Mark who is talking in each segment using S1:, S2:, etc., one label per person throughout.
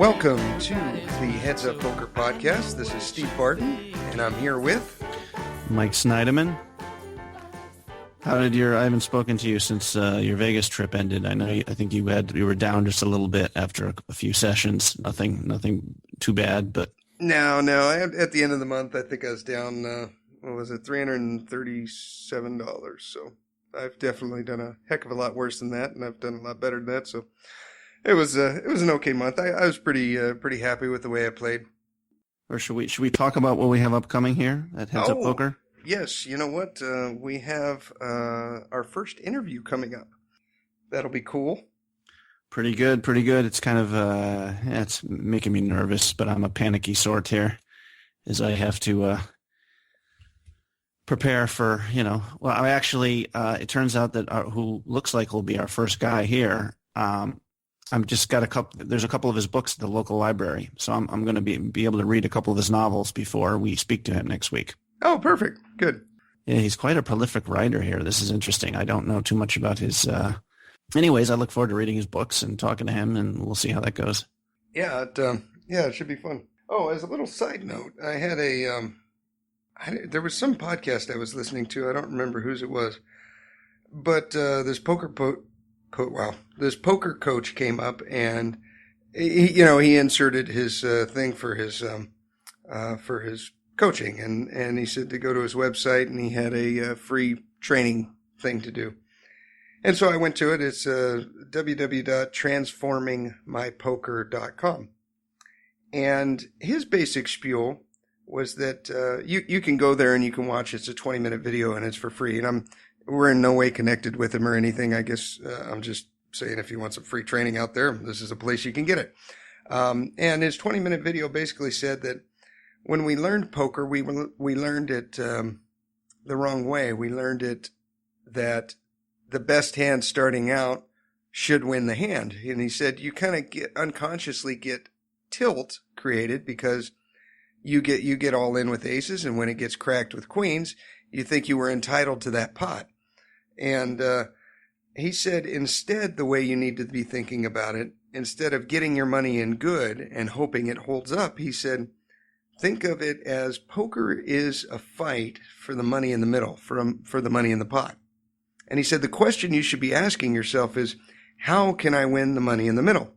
S1: Welcome to the Heads Up Poker Podcast. This is Steve Barton, and I'm here with
S2: Mike Snyderman. How did I haven't spoken to you since your Vegas trip ended. I know. I think you were down just a little bit after a few sessions. Nothing too bad, but
S1: no. At the end of the month, I think I was down. What was it? $337. So I've definitely done a heck of a lot worse than that, and I've done a lot better than that. So it was an okay month. I was pretty happy with the way I played.
S2: Or should we talk about what we have upcoming here at Heads Up Poker?
S1: Yes, you know what? We have our first interview coming up. That'll be cool.
S2: Pretty good. It's kind of it's making me nervous, but I'm a panicky sort here, as I have to prepare for. Well, I actually it turns out that who looks like will be our first guy here. I've just got there's a couple of his books at the local library, so I'm going to be able to read a couple of his novels before we speak to him next week.
S1: Oh, perfect. Good.
S2: Yeah, he's quite a prolific writer here. This is interesting. I don't know too much about his... Anyways, I look forward to reading his books and talking to him, and we'll see how that goes.
S1: Yeah, it should be fun. Oh, as a little side note, I had there was some podcast I was listening to. I don't remember whose it was. But this poker coach came up, and he inserted his thing for his coaching, and he said to go to his website, and he had a free training thing to do. And so I went to it. It's www.transformingmypoker.com. And his basic spiel was that you can go there and you can watch. It's a 20-minute video, and it's for free. And we're in no way connected with him or anything. I guess I'm just saying if you want some free training out there, this is a place you can get it. And his 20-minute video basically said that when we learned poker, we learned it the wrong way. We learned it that the best hand starting out should win the hand. And he said you kind of unconsciously get tilt created because you get all in with aces, and when it gets cracked with queens, you think you were entitled to that pot. And he said instead the way you need to be thinking about it, instead of getting your money in good and hoping it holds up, he said, think of it as poker is a fight for the money in the middle, for the money in the pot. And he said the question you should be asking yourself is, how can I win the money in the middle?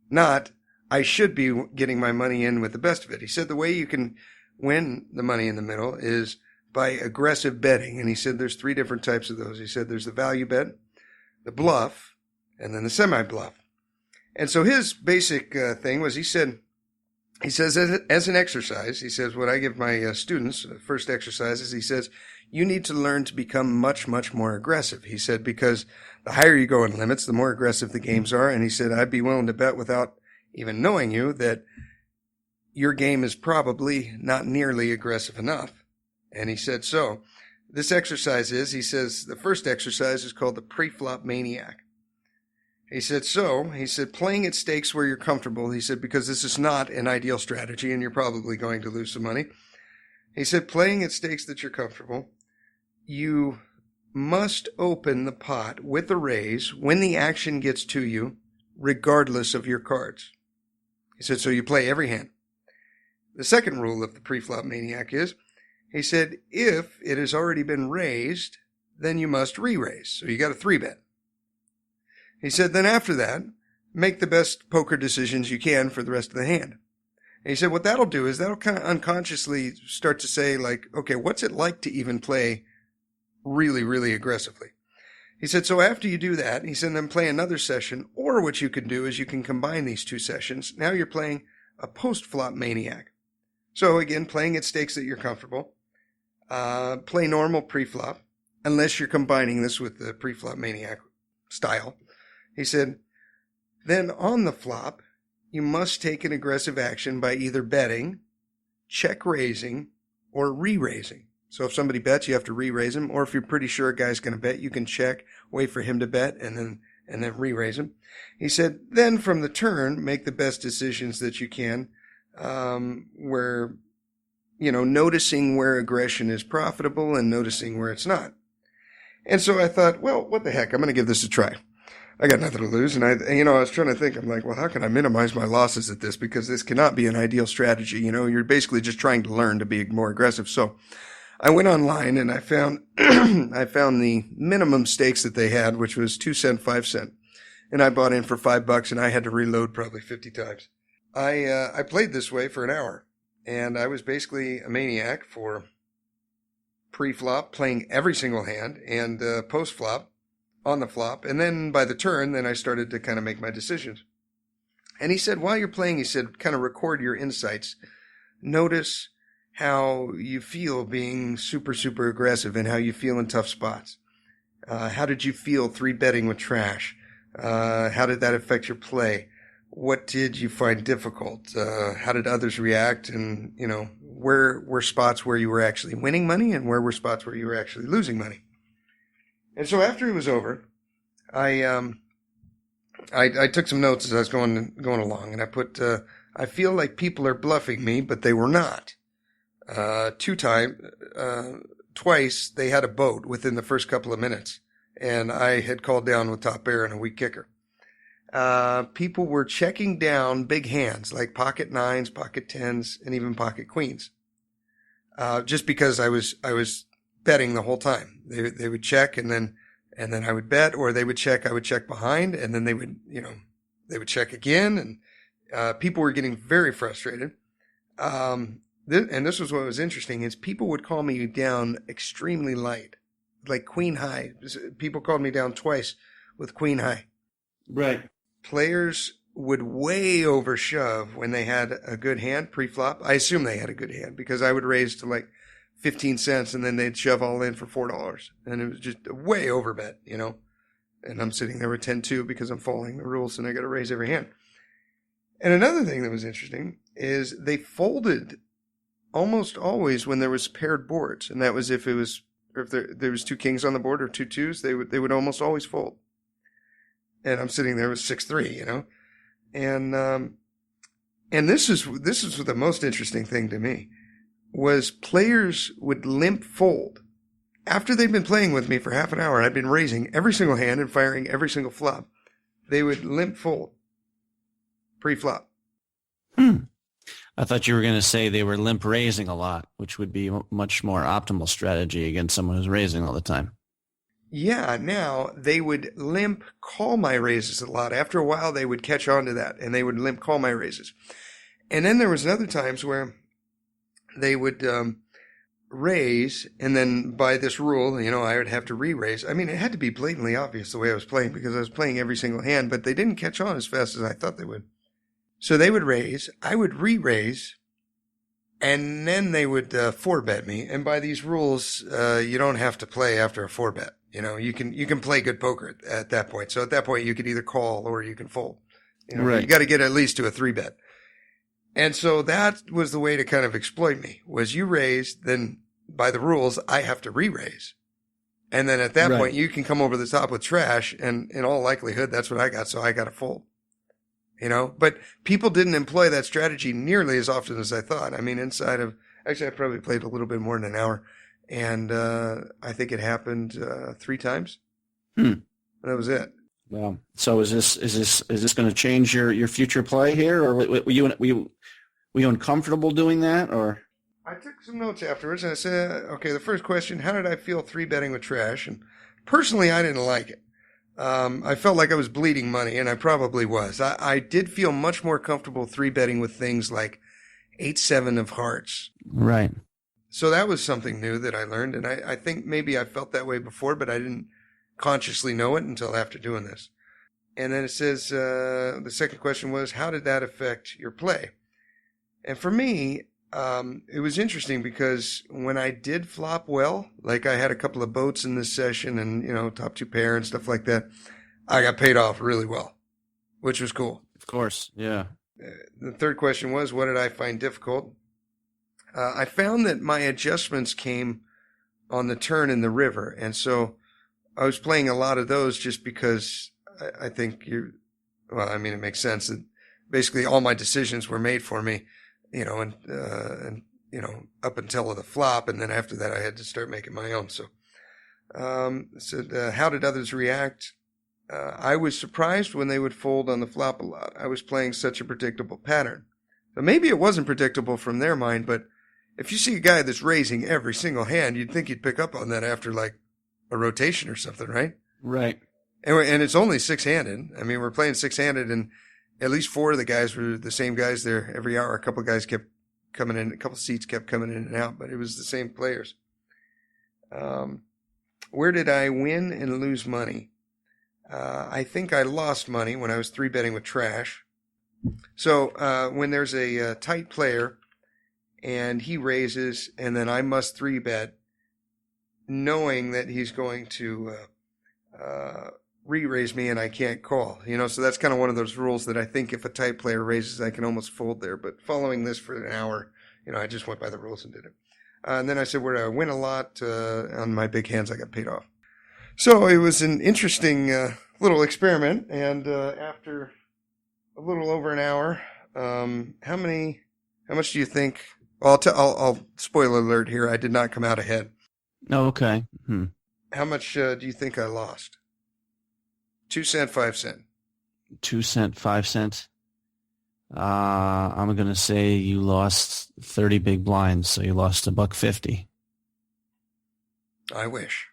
S1: Not, I should be getting my money in with the best of it. He said the way you can win the money in the middle is by aggressive betting. And he said there's 3 different types of those. He said there's the value bet, the bluff, and then the semi-bluff. And so his basic thing was he says, as an exercise, he says, what I give my students, first exercises, he says, you need to learn to become much, much more aggressive. He said, because the higher you go in limits, the more aggressive the games are. And he said, I'd be willing to bet without even knowing you that your game is probably not nearly aggressive enough. And he said, so this exercise he says, the first exercise is called the preflop maniac. He said, playing at stakes where you're comfortable. He said, because this is not an ideal strategy and you're probably going to lose some money. He said, playing at stakes that you're comfortable, you must open the pot with a raise when the action gets to you, regardless of your cards. He said, so you play every hand. The second rule of the preflop maniac is, he said, if it has already been raised, then you must re-raise. So you got a 3-bet. He said, then after that, make the best poker decisions you can for the rest of the hand. And he said, what that'll do is that'll kind of unconsciously start to say, like, okay, what's it like to even play really, really aggressively? He said, so after you do that, he said, then play another session, or what you can do is you can combine these 2 sessions. Now you're playing a post-flop maniac. So again, playing at stakes that you're comfortable. Play normal preflop, unless you're combining this with the preflop maniac style. He said, then on the flop, you must take an aggressive action by either betting, check raising, or re-raising. So if somebody bets, you have to re-raise him, or if you're pretty sure a guy's going to bet, you can check, wait for him to bet, and then re-raise him. He said, then from the turn, make the best decisions that you can, where, noticing where aggression is profitable and noticing where it's not. And so I thought, well, what the heck, I'm going to give this a try. I got nothing to lose. And I was trying to think, I'm like, well, how can I minimize my losses at this? Because this cannot be an ideal strategy. You're basically just trying to learn to be more aggressive. So I went online and I found, I found the minimum stakes that they had, which was 2 cent, 5 cent. And I bought in for $5 and I had to reload probably 50 times. I played this way for an hour and I was basically a maniac for pre-flop, playing every single hand, and post-flop on the flop. And then by the turn, then I started to kind of make my decisions. And he said, while you're playing, he said, kind of record your insights. Notice how you feel being super, super aggressive and how you feel in tough spots. How did you feel 3-betting with trash? How did that affect your play? What did you find difficult? How did others react? And, where were spots where you were actually winning money and where were spots where you were actually losing money? And so after it was over, I took some notes as I was going along, and I put, I feel like people are bluffing me, but they were not. Twice they had a boat within the first couple of minutes, and I had called down with top pair and a weak kicker. People were checking down big hands like pocket 9s, pocket 10s, and even pocket queens. Just because I was betting the whole time. They would check and then I would bet, or they would check, I would check behind, and then they would check again, and people were getting very frustrated. And this was what was interesting, is people would call me down extremely light, like queen high. People called me down twice with queen high.
S2: Right.
S1: Players would way over shove when they had a good hand pre-flop. I assume they had a good hand because I would raise to like 15 cents and then they'd shove all in for $4. And it was just a way over bet, and I'm sitting there with 10-2 because I'm following the rules and I got to raise every hand. And another thing that was interesting is they folded almost always when there was paired boards. And that was if there was 2 kings on the board or 2 2s, they would almost always fold. And I'm sitting there with 6-3, and this is the most interesting thing to me, was players would limp fold after they'd been playing with me for half an hour. I'd been raising every single hand and firing every single flop. They would limp fold pre-flop.
S2: I thought you were going to say they were limp raising a lot, which would be a much more optimal strategy against someone who's raising all the time.
S1: Yeah, now they would limp call my raises a lot. After a while, they would catch on to that, and they would limp call my raises. And then there was other times where they would raise, and then by this rule, I would have to re-raise. I mean, it had to be blatantly obvious the way I was playing because I was playing every single hand, but they didn't catch on as fast as I thought they would. So they would raise, I would re-raise, and then they would 4-bet me. And by these rules, you don't have to play after a 4-bet. You can play good poker at that point. So at that point, you could either call or you can fold.
S2: Right.
S1: You got to get at least to a 3-bet. And so that was the way to kind of exploit me, was you raise, then by the rules, I have to re-raise. And then at that point, you can come over the top with trash, and in all likelihood, that's what I got. So I got to fold. But people didn't employ that strategy nearly as often as I thought. I mean, actually, I probably played a little bit more than an hour. And I think it happened 3 times. That was it.
S2: Wow. So is this going to change your future play here, or were you uncomfortable doing that, or?
S1: I took some notes afterwards, and I said, okay, the first question: how did I feel 3-betting with trash? And personally, I didn't like it. I felt like I was bleeding money, and I probably was. I did feel much more comfortable 3-betting with things like 8-7 of hearts.
S2: Right.
S1: So that was something new that I learned, and I think maybe I felt that way before, but I didn't consciously know it until after doing this. And then it says, the second question was, how did that affect your play? And for me, it was interesting because when I did flop well, like I had a couple of boats in this session and, top 2 pair and stuff like that, I got paid off really well, which was cool.
S2: Of course, yeah.
S1: The third question was, what did I find difficult? I found that my adjustments came on the turn in the river. And so I was playing a lot of those just because I think it makes sense that basically all my decisions were made for me, and up until the flop. And then after that, I had to start making my own. So, how did others react? I was surprised when they would fold on the flop a lot. I was playing such a predictable pattern. So maybe it wasn't predictable from their mind, but if you see a guy that's raising every single hand, you'd think he'd pick up on that after like a rotation or something, right?
S2: Right.
S1: And it's only six-handed. I mean, we're playing six-handed, and at least four of the guys were the same guys there every hour. A couple of guys kept coming in, a couple of seats kept coming in and out, but it was the same players. Where did I win and lose money? I think I lost money when I was 3-betting with trash. So when there's a tight player and he raises and then I must 3-bet, knowing that he's going to re-raise me and I can't call, so that's kind of one of those rules that I think if a tight player raises, I can almost fold there. But following this for an hour, I just went by the rules and did it. And then I said, where I win a lot on my big hands, I got paid off. So it was an interesting little experiment. And after a little over an hour, how much do you think? Well, I'll spoiler alert here. I did not come out ahead.
S2: Oh, okay.
S1: How much do you think I lost? 2 cents, 5 cents.
S2: 2 cents, 5 cents. I'm going to say you lost 30 big blinds, so you lost $1.50.
S1: I wish.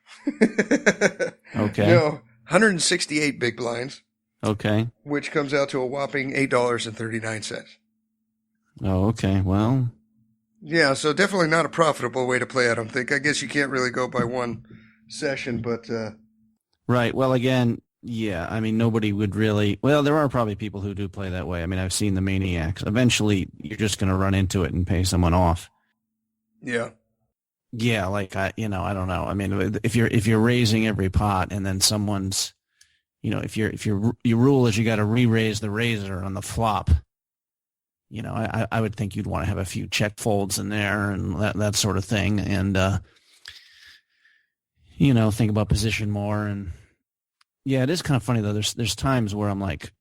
S2: Okay.
S1: No, 168 big blinds.
S2: Okay.
S1: Which comes out to a whopping $8.39.
S2: Oh, okay. Well.
S1: Yeah, so definitely not a profitable way to play, I don't think. I guess you can't really go by one session, but...
S2: Right. Well, again, yeah, I mean, nobody would really... Well, there are probably people who do play that way. I mean, I've seen the maniacs. Eventually, you're just going to run into it and pay someone off.
S1: Yeah.
S2: Yeah, like, I don't know. I mean, if you're raising every pot and then someone's... if your rule is you got to re-raise the raiser on the flop... I would think you'd want to have a few check folds in there and that sort of thing. And, think about position more. And yeah, it is kind of funny though. There's times where I'm like,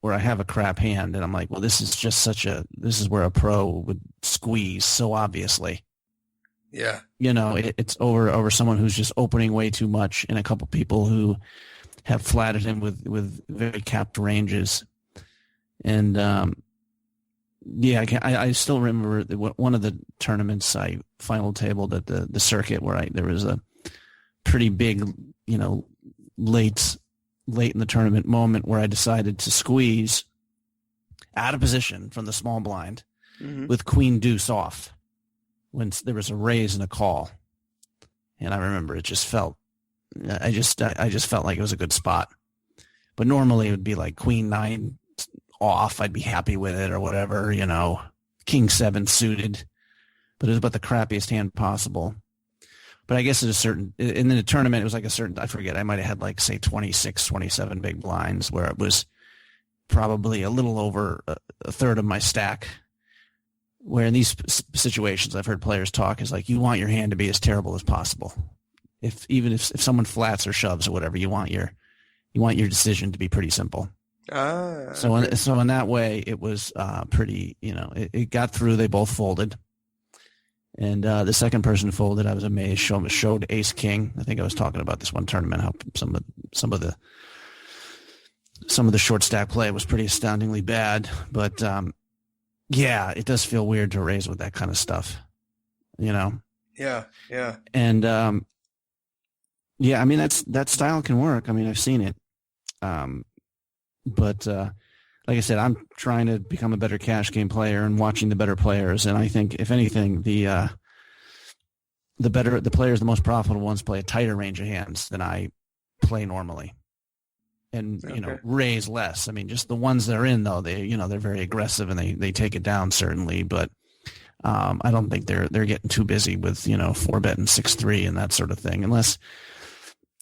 S2: where I have a crap hand and I'm like, well, this is just this is where a pro would squeeze so obviously.
S1: Yeah.
S2: It's over someone who's just opening way too much and a couple people who have flattered him with very capped ranges. And, yeah, I still remember one of the tournaments I final tabled at the circuit where there was a pretty big, late in the tournament moment where I decided to squeeze out of position from the small blind with queen deuce off when there was a raise and a call. And I remember it just felt, I just felt like it was a good spot. But normally it would be like queen 9 off, I'd be happy with it or whatever, king 7 suited, but it was about the crappiest hand possible. But I guess in the tournament, it was like I forget, I might have had like, say, 26, 27 big blinds where it was probably a little over a third of my stack, where in these situations, I've heard players talk is like, you want your hand to be as terrible as possible. Even if someone flats or shoves or whatever, you want your decision to be pretty simple. So in that way, it was pretty, it got through. They both folded. And the second person folded, I was amazed, showed ace king. I think I was talking about this one tournament, how some of the short stack play was pretty astoundingly bad. But yeah, it does feel weird to raise with that kind of stuff, Yeah,
S1: yeah.
S2: And yeah, I mean, that style can work. I mean, I've seen it. But like I said, I'm trying to become a better cash game player and watching the better players. And I think, if anything, the players, the most profitable ones, play a tighter range of hands than I play normally, and raise less. I mean, just the ones they're in though, they're very aggressive and they take it down certainly. But I don't think they're getting too busy with 4-bet and 6-3 and that sort of thing,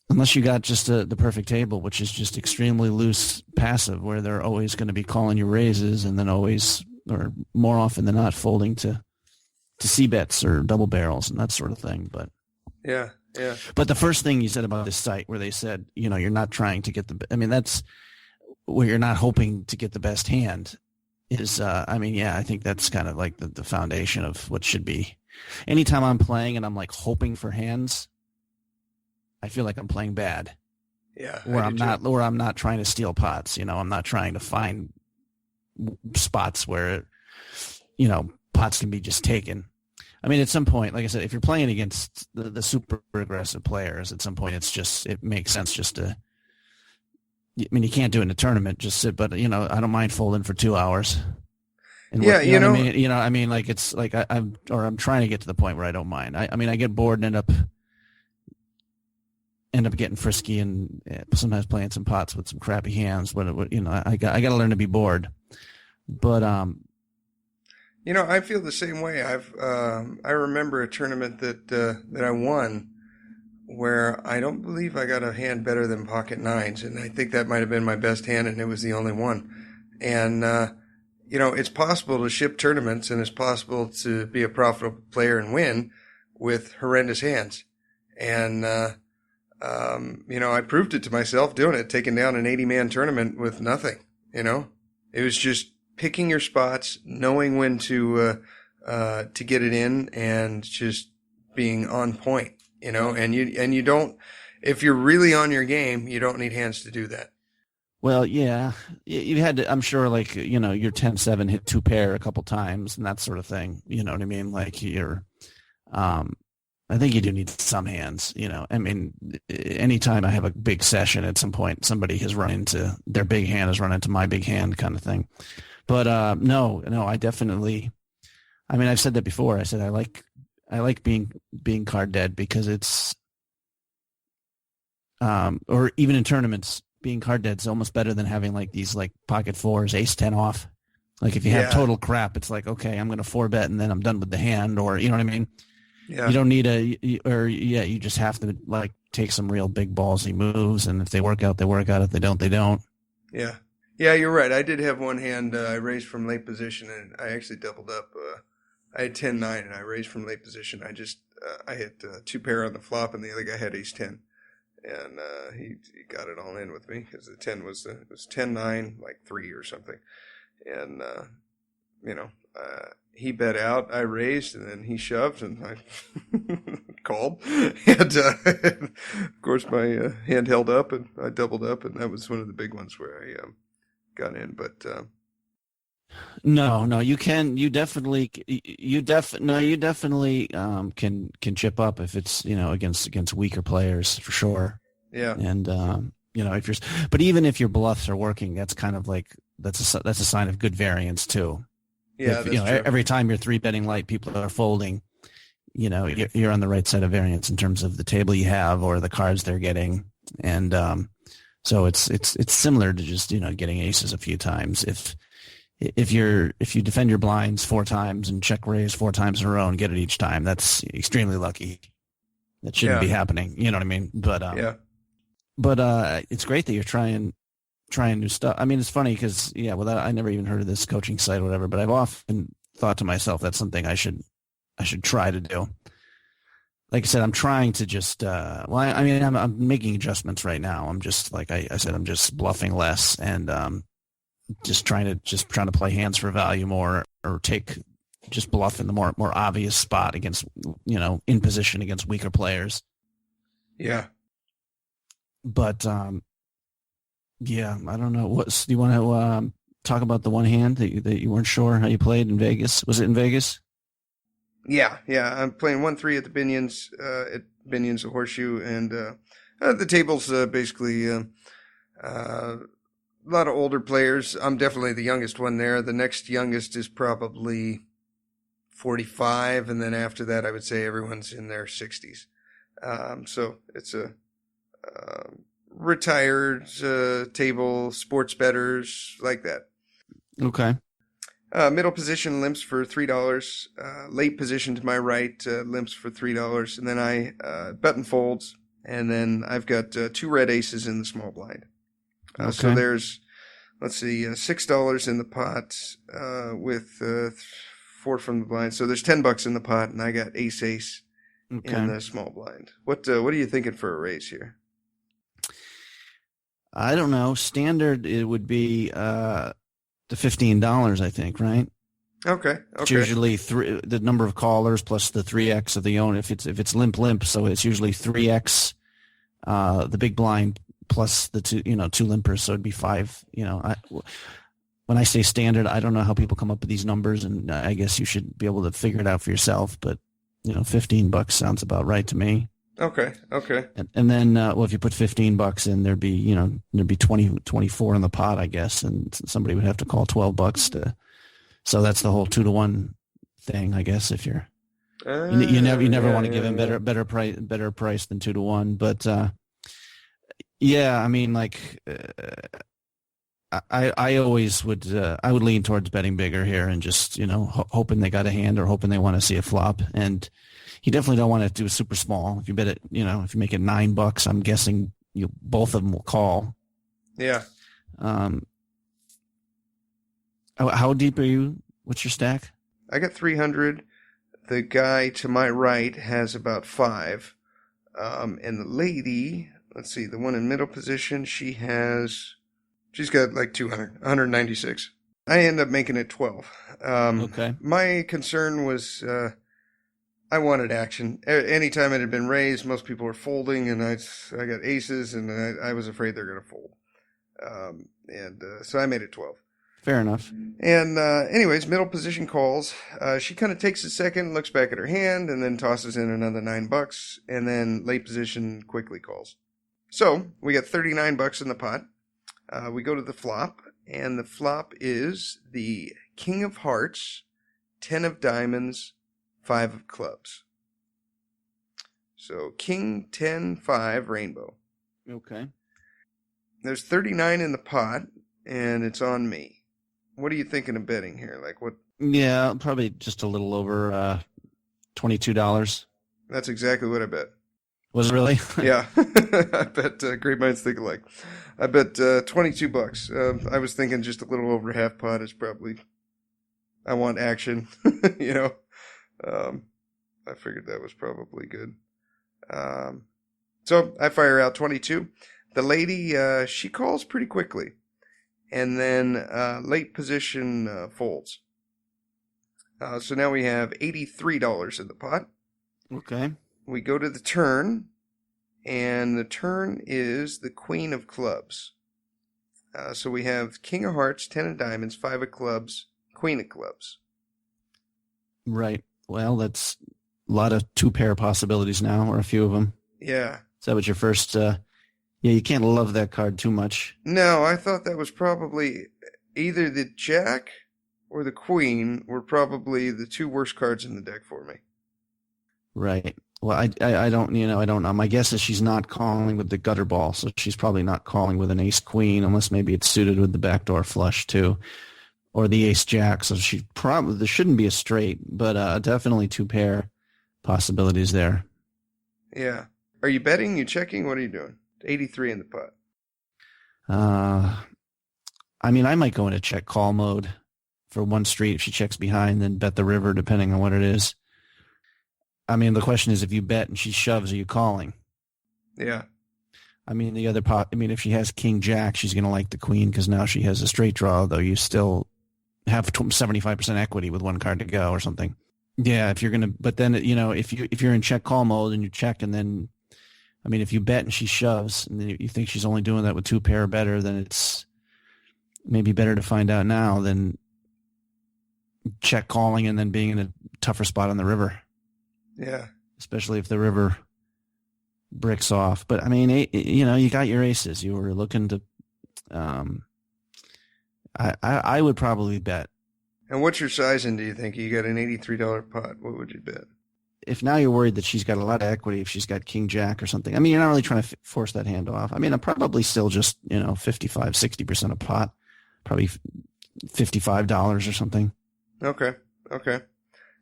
S2: Unless you got just the perfect table, which is just extremely loose passive, where they're always going to be calling you raises and then always, or more often than not, folding to C-bets or double barrels and that sort of thing. But
S1: yeah.
S2: But the first thing you said about this site, where they said, you're not trying to get that's where you're not hoping to get the best hand, is, I think that's kind of like the foundation of what should be. Anytime I'm playing and I'm like hoping for hands, I feel like I'm playing bad.
S1: Yeah.
S2: Where I'm not trying to steal pots. I'm not trying to find spots where, pots can be just taken. I mean, at some point, like I said, if you're playing against the super aggressive players, at some point it makes sense just to. I mean, you can't do it in a tournament, just sit, but I don't mind folding for 2 hours. And
S1: yeah,
S2: you know what I mean? Like it's like I'm trying to get to the point where I don't mind. I mean, I get bored and end up getting frisky and sometimes playing some pots with some crappy hands. But I got to learn to be bored. But
S1: I feel the same way. I remember a tournament that I won, where I don't believe I got a hand better than pocket nines, and I think that might have been my best hand, and it was the only one. And it's possible to ship tournaments, and it's possible to be a profitable player and win with horrendous hands. And I proved it to myself doing it, taking down an 80-man tournament with nothing. It was just picking your spots, knowing when to get it in, and just being on point. And you don't, if you're really on your game, you don't need hands to do that.
S2: Well, yeah, you had to, I'm sure, like, your 10-7 hit 2-pair a couple times and that sort of thing. You know what I mean? Like I think you do need some hands, I mean, anytime I have a big session at some point, somebody has run into their big hand has run into my big hand kind of thing. But, no, I definitely, I mean, I've said that before. I said, I like being card dead because it's, or even in tournaments, being card dead is almost better than having like these like pocket fours, ace 10 off. Like if you have total crap, it's like, okay, I'm going to 4-bet and then I'm done with the hand, or, you know what I mean? Yeah. You don't need you just have to like take some real big ballsy moves. And if they work out, they work out. If they don't, they don't.
S1: Yeah. Yeah, you're right. I did have one hand. I raised from late position and I actually doubled up. I had 10-9 and I raised from late position. I hit 2-pair on the flop and the other guy had ace 10. And he got it all in with me because the 10 was 10-9, like 3 or something. And, he bet out, I raised, and then he shoved, and I called. And, of course, my hand held up, and I doubled up, and that was one of the big ones where I got in. But
S2: no, you definitely can chip up if it's against weaker players for sure.
S1: Yeah,
S2: and but even if your bluffs are working, that's kind of like that's a sign of good variance too.
S1: Yeah,
S2: if, every time you're 3-betting light, people are folding. You're on the right side of variance in terms of the table you have or the cards they're getting, and so it's similar to just getting aces a few times. If you defend your blinds 4 times and check raise 4 times in a row and get it each time, that's extremely lucky. That shouldn't be happening. You know what I mean? But But it's great that you're trying new stuff. I mean, it's funny because I never even heard of this coaching site or whatever, but I've often thought to myself that's something I should try to do. Like I said, I'm trying to just I'm making adjustments right now. I'm just like I said, I'm just bluffing less and just trying to play hands for value more, or just bluff in the more obvious spot against in position against weaker players.
S1: Yeah.
S2: But I don't know. Do you want to talk about the one hand that you weren't sure how you played in Vegas? Was it in Vegas?
S1: Yeah. I'm playing 1-3 at the Binions, the horseshoe, and the table's basically a lot of older players. I'm definitely the youngest one there. The next youngest is probably 45, and then after that, I would say everyone's in their 60s. So it's a retired table, sports bettors, like that.
S2: Okay.
S1: Middle position limps for $3. Late position to my right limps for $3, and then I button folds, and then I've got 2 red aces in the small blind.
S2: Okay.
S1: So there's, let's see, $6 in the pot with 4 from the blind. So there's $10 in the pot, and I got ace in the small blind. What are you thinking for a raise here?
S2: I don't know. Standard, it would be the $15, I think, right?
S1: Okay.
S2: It's usually the number of callers plus the 3x of the own. If it's limp, so it's usually 3x the big blind plus the two limpers, so it'd be 5. When I say standard, I don't know how people come up with these numbers, and I guess you should be able to figure it out for yourself. But $15 sounds about right to me.
S1: Okay.
S2: And then, if you put $15 in, there'd be 24 in the pot, I guess, and somebody would have to call $12 to. So that's the whole 2-to-1 thing, I guess. If you're, you never want to give him better price than 2-to-1, but I mean, like. I always would I would lean towards betting bigger here and just hoping they got a hand or hoping they want to see a flop, and you definitely don't want to do a super small. If you bet it, if you make it $9, I'm guessing both of them will call.
S1: Yeah.
S2: How deep are you? What's your stack?
S1: I got 300. The guy to my right has about 5, and the lady, let's see, the one in middle position, she's got like 200, 196. I end up making it 12.
S2: Okay.
S1: My concern was I wanted action. Anytime it had been raised, most people were folding, and I got aces, and I was afraid they're going to fold. So I made it 12.
S2: Fair enough.
S1: And anyways, middle position calls. She kind of takes a second, looks back at her hand, and then tosses in another $9, and then late position quickly calls. So we got $39 in the pot. We go to the flop, and the flop is the King of Hearts, 10 of Diamonds, 5 of Clubs. So King, 10, 5, rainbow.
S2: Okay.
S1: There's 39 in the pot, and it's on me. What are you thinking of betting here? Like what?
S2: Yeah, probably just a little over $22.
S1: That's exactly what I bet.
S2: Was it really?
S1: Yeah. I bet great minds think alike. I bet $22. I was thinking just a little over half pot is probably, I want action, I figured that was probably good. So I fire out 22. The lady, she calls pretty quickly. And then late position folds. So now we have $83 in the pot.
S2: Okay.
S1: We go to the turn, and the turn is the Queen of Clubs. So we have King of Hearts, 10 of Diamonds, 5 of Clubs, Queen of Clubs.
S2: Right. Well, that's a lot of 2-pair possibilities now, or a few of them.
S1: Yeah.
S2: So that was your first... you can't love that card too much.
S1: No, I thought that was probably either the Jack or the Queen were probably the 2 worst cards in the deck for me.
S2: Right. Well, I don't, I don't know. My guess is she's not calling with the gutter ball, so she's probably not calling with an ace queen, unless maybe it's suited with the backdoor flush too, or the ace jack. So there shouldn't be a straight, but definitely 2-pair possibilities there.
S1: Yeah. Are you betting? You checking? What are you doing? 83 in the pot.
S2: I mean, I might go into check call mode for one street if she checks behind, then bet the river depending on what it is. I mean, the question is, if you bet and she shoves, are you calling?
S1: Yeah.
S2: I mean, the other pot. I mean, if she has King Jack, she's going to like the Queen because now she has a straight draw. Though you still have 75% equity with one card to go or something. Yeah, if you're gonna, but then if you're in check call mode and you check, and then, I mean, if you bet and she shoves, and you think she's only doing that with 2-pair or better, then it's maybe better to find out now than check calling and then being in a tougher spot on the river.
S1: Yeah.
S2: Especially if the river bricks off. But I mean, you got your aces. You were looking to, I would probably bet.
S1: And what's your sizing, do you think? You got an $83 pot. What would you bet?
S2: If now you're worried that she's got a lot of equity, if she's got King Jack or something, I mean, you're not really trying to force that hand off. I mean, I'm probably still just, 55, 60% a pot, probably $55 or something.
S1: Okay.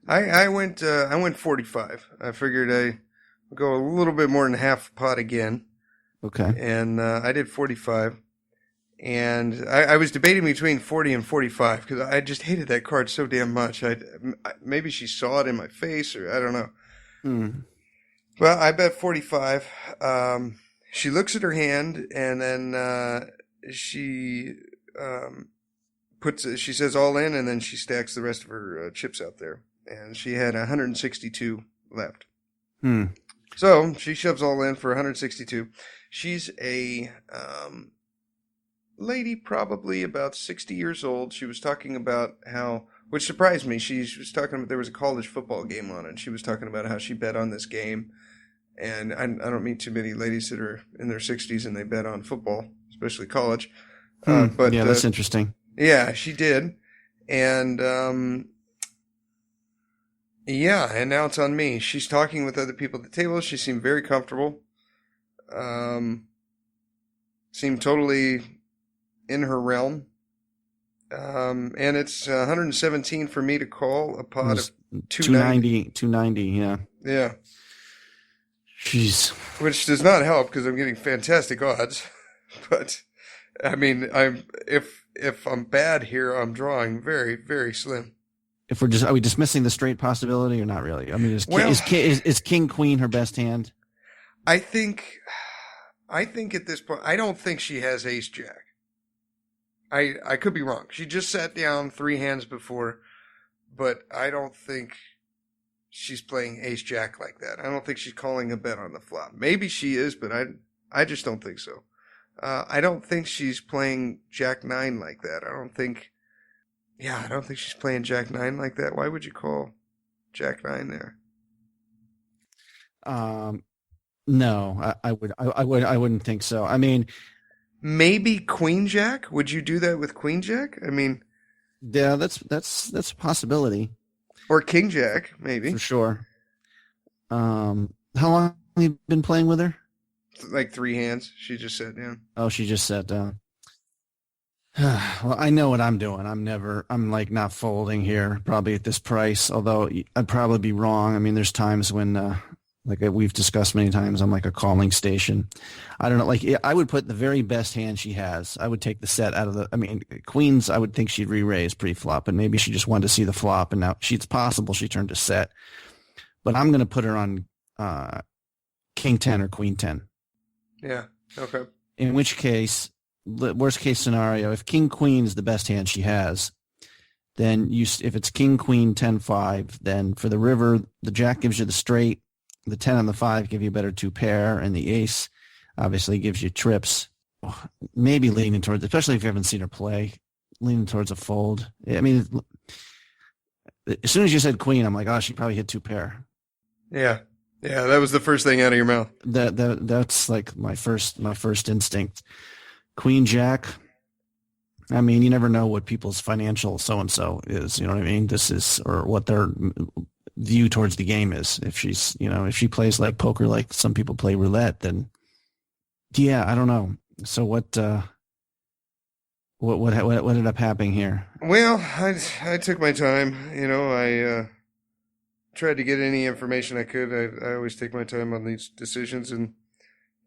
S1: I went 45. I figured I would go a little bit more than half pot again.
S2: Okay.
S1: And I did 45. And I was debating between 40 and 45 because I just hated that card so damn much. Maybe she saw it in my face, or I don't know. Well, I bet 45. She looks at her hand, and then she she says all in, and then she stacks the rest of her chips out there. And she had 162 left. So she shoves all in for 162. She's a lady, probably about 60 years old. She was talking about how, which surprised me, she was talking about there was a college football game on, and she was talking about how she bet on this game. And I don't meet too many ladies that are in their 60s and they bet on football, especially college. But
S2: yeah, that's interesting.
S1: Yeah, she did. And yeah, and now it's on me. She's talking with other people at the table. She seemed very comfortable. Seemed totally in her realm. And it's 117 for me to call a pot of 290.
S2: 290, yeah.
S1: Yeah.
S2: Jeez.
S1: Which does not help because I'm getting fantastic odds. But I mean, if I'm bad here, I'm drawing very, very slim.
S2: If are we dismissing the straight possibility or not really? I mean, is King Queen her best hand?
S1: I think at this point, I don't think she has Ace Jack. I could be wrong. She just sat down 3 hands before, but I don't think she's playing Ace Jack like that. I don't think she's calling a bet on the flop. Maybe she is, but I just don't think so. I don't think she's playing Jack 9 like that. I don't think she's playing Jack 9 like that. Why would you call Jack 9 there?
S2: No, I wouldn't think so. I mean,
S1: maybe Queen Jack. Would you do that with Queen Jack? I mean,
S2: yeah, that's a possibility.
S1: Or King Jack, maybe.
S2: For sure. How long have you been playing with her?
S1: Like 3 hands. She just sat down.
S2: Oh, she just sat down. Well, I know what I'm doing. I'm like not folding here, probably at this price, although I'd probably be wrong. I mean, there's times when, like we've discussed many times, I'm like a calling station. I don't know. Like I would put the very best hand she has. I would take the set out of queens. I would think she'd re-raise pre-flop, and maybe she just wanted to see the flop. And now it's possible she turned to set, but I'm going to put her on, King 10 or Queen 10.
S1: Yeah. Okay.
S2: In which case, worst case scenario, if King Queen is the best hand she has, then if it's King Queen 10-5, then for the river, the Jack gives you the straight, the 10 and the 5 give you a better 2 pair, and the ace obviously gives you trips. Maybe leaning towards, especially if you haven't seen her play, leaning towards a fold. I mean, as soon as you said Queen, I'm like, oh, she probably hit 2 pair.
S1: Yeah. Yeah, that was the first thing out of your mouth.
S2: That's like my first instinct. Queen Jack. I mean, you never know what people's financial so-and-so is, you know what I mean? This is, or what their view towards the game is. If she's, if she plays like poker, like some people play roulette, then yeah, I don't know. So what ended up happening here? Well,
S1: I took my time, I tried to get any information I could. I always take my time on these decisions, and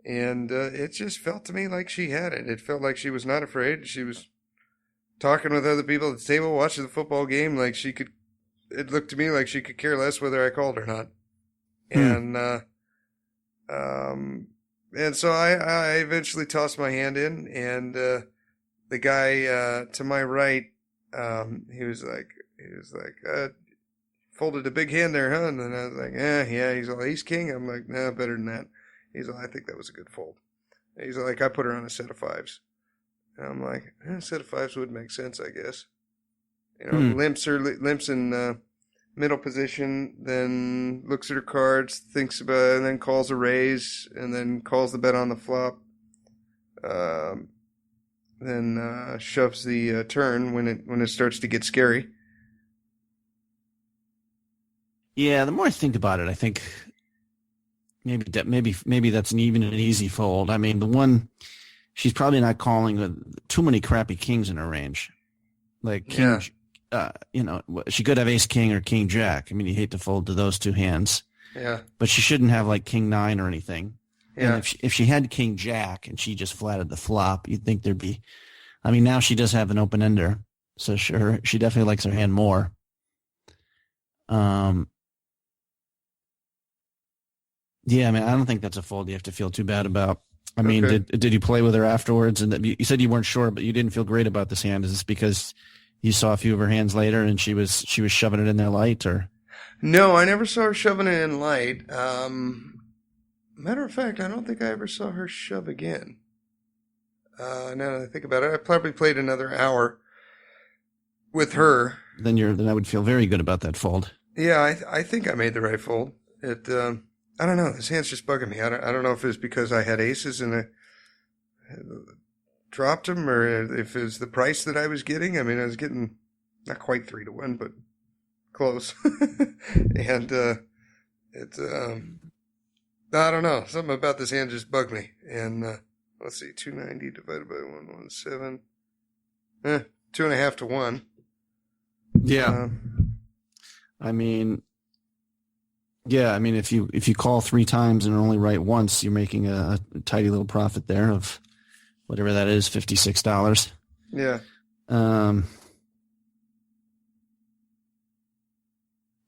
S1: it just felt to me like she had it. It felt like she was not afraid. She was talking with other people at the table, watching the football game. Like it looked to me like she could care less whether I called or not. And so I eventually tossed my hand in, and the guy to my right, he was like, folded a big hand there, huh? And then I was like, yeah. He's like, he's king. I'm like, nah, better than that. He's like, I think that was a good fold. He's like, I put her on a set of 5s. And I'm like, a set of 5s would make sense, I guess. Limps in middle position, then looks at her cards, thinks about it, and then calls a raise, and then calls the bet on the flop. Then shoves the turn when it starts to get scary.
S2: Yeah, the more I think about it, I think maybe that's even an easy fold. I mean, the one she's probably not calling too many crappy kings in her range. Like king, she could have ace king or king jack. I mean, you hate to fold to those 2 hands.
S1: Yeah,
S2: but she shouldn't have like king 9 or anything.
S1: Yeah.
S2: And if she had king jack and she just flatted the flop, you'd think there'd be. I mean, now she does have an open ender, so sure, she definitely likes her hand more. Yeah, I mean, I don't think that's a fold you have to feel too bad about. I mean,
S1: Okay.
S2: did you play with her afterwards? And you said you weren't sure, but you didn't feel great about this hand. Is this because you saw a few of her hands later and she was shoving it in there light, or?
S1: No, I never saw her shoving it in light. Matter of fact, I don't think I ever saw her shove again. Now that I think about it, I probably played another hour with her.
S2: Then I would feel very good about that fold.
S1: Yeah, I think I made the right fold. I don't know. This hand's just bugging me. I don't know if it's because I had aces and I dropped them, or if it was the price that I was getting. I mean, I was getting not quite 3-1, but close. And I don't know. Something about this hand just bugged me. And let's see, 290 divided by 117. 2.5 to 1.
S2: Yeah. I mean, if you call 3 times and only write once, you're making a tidy little profit there of whatever that is, $56.
S1: Yeah.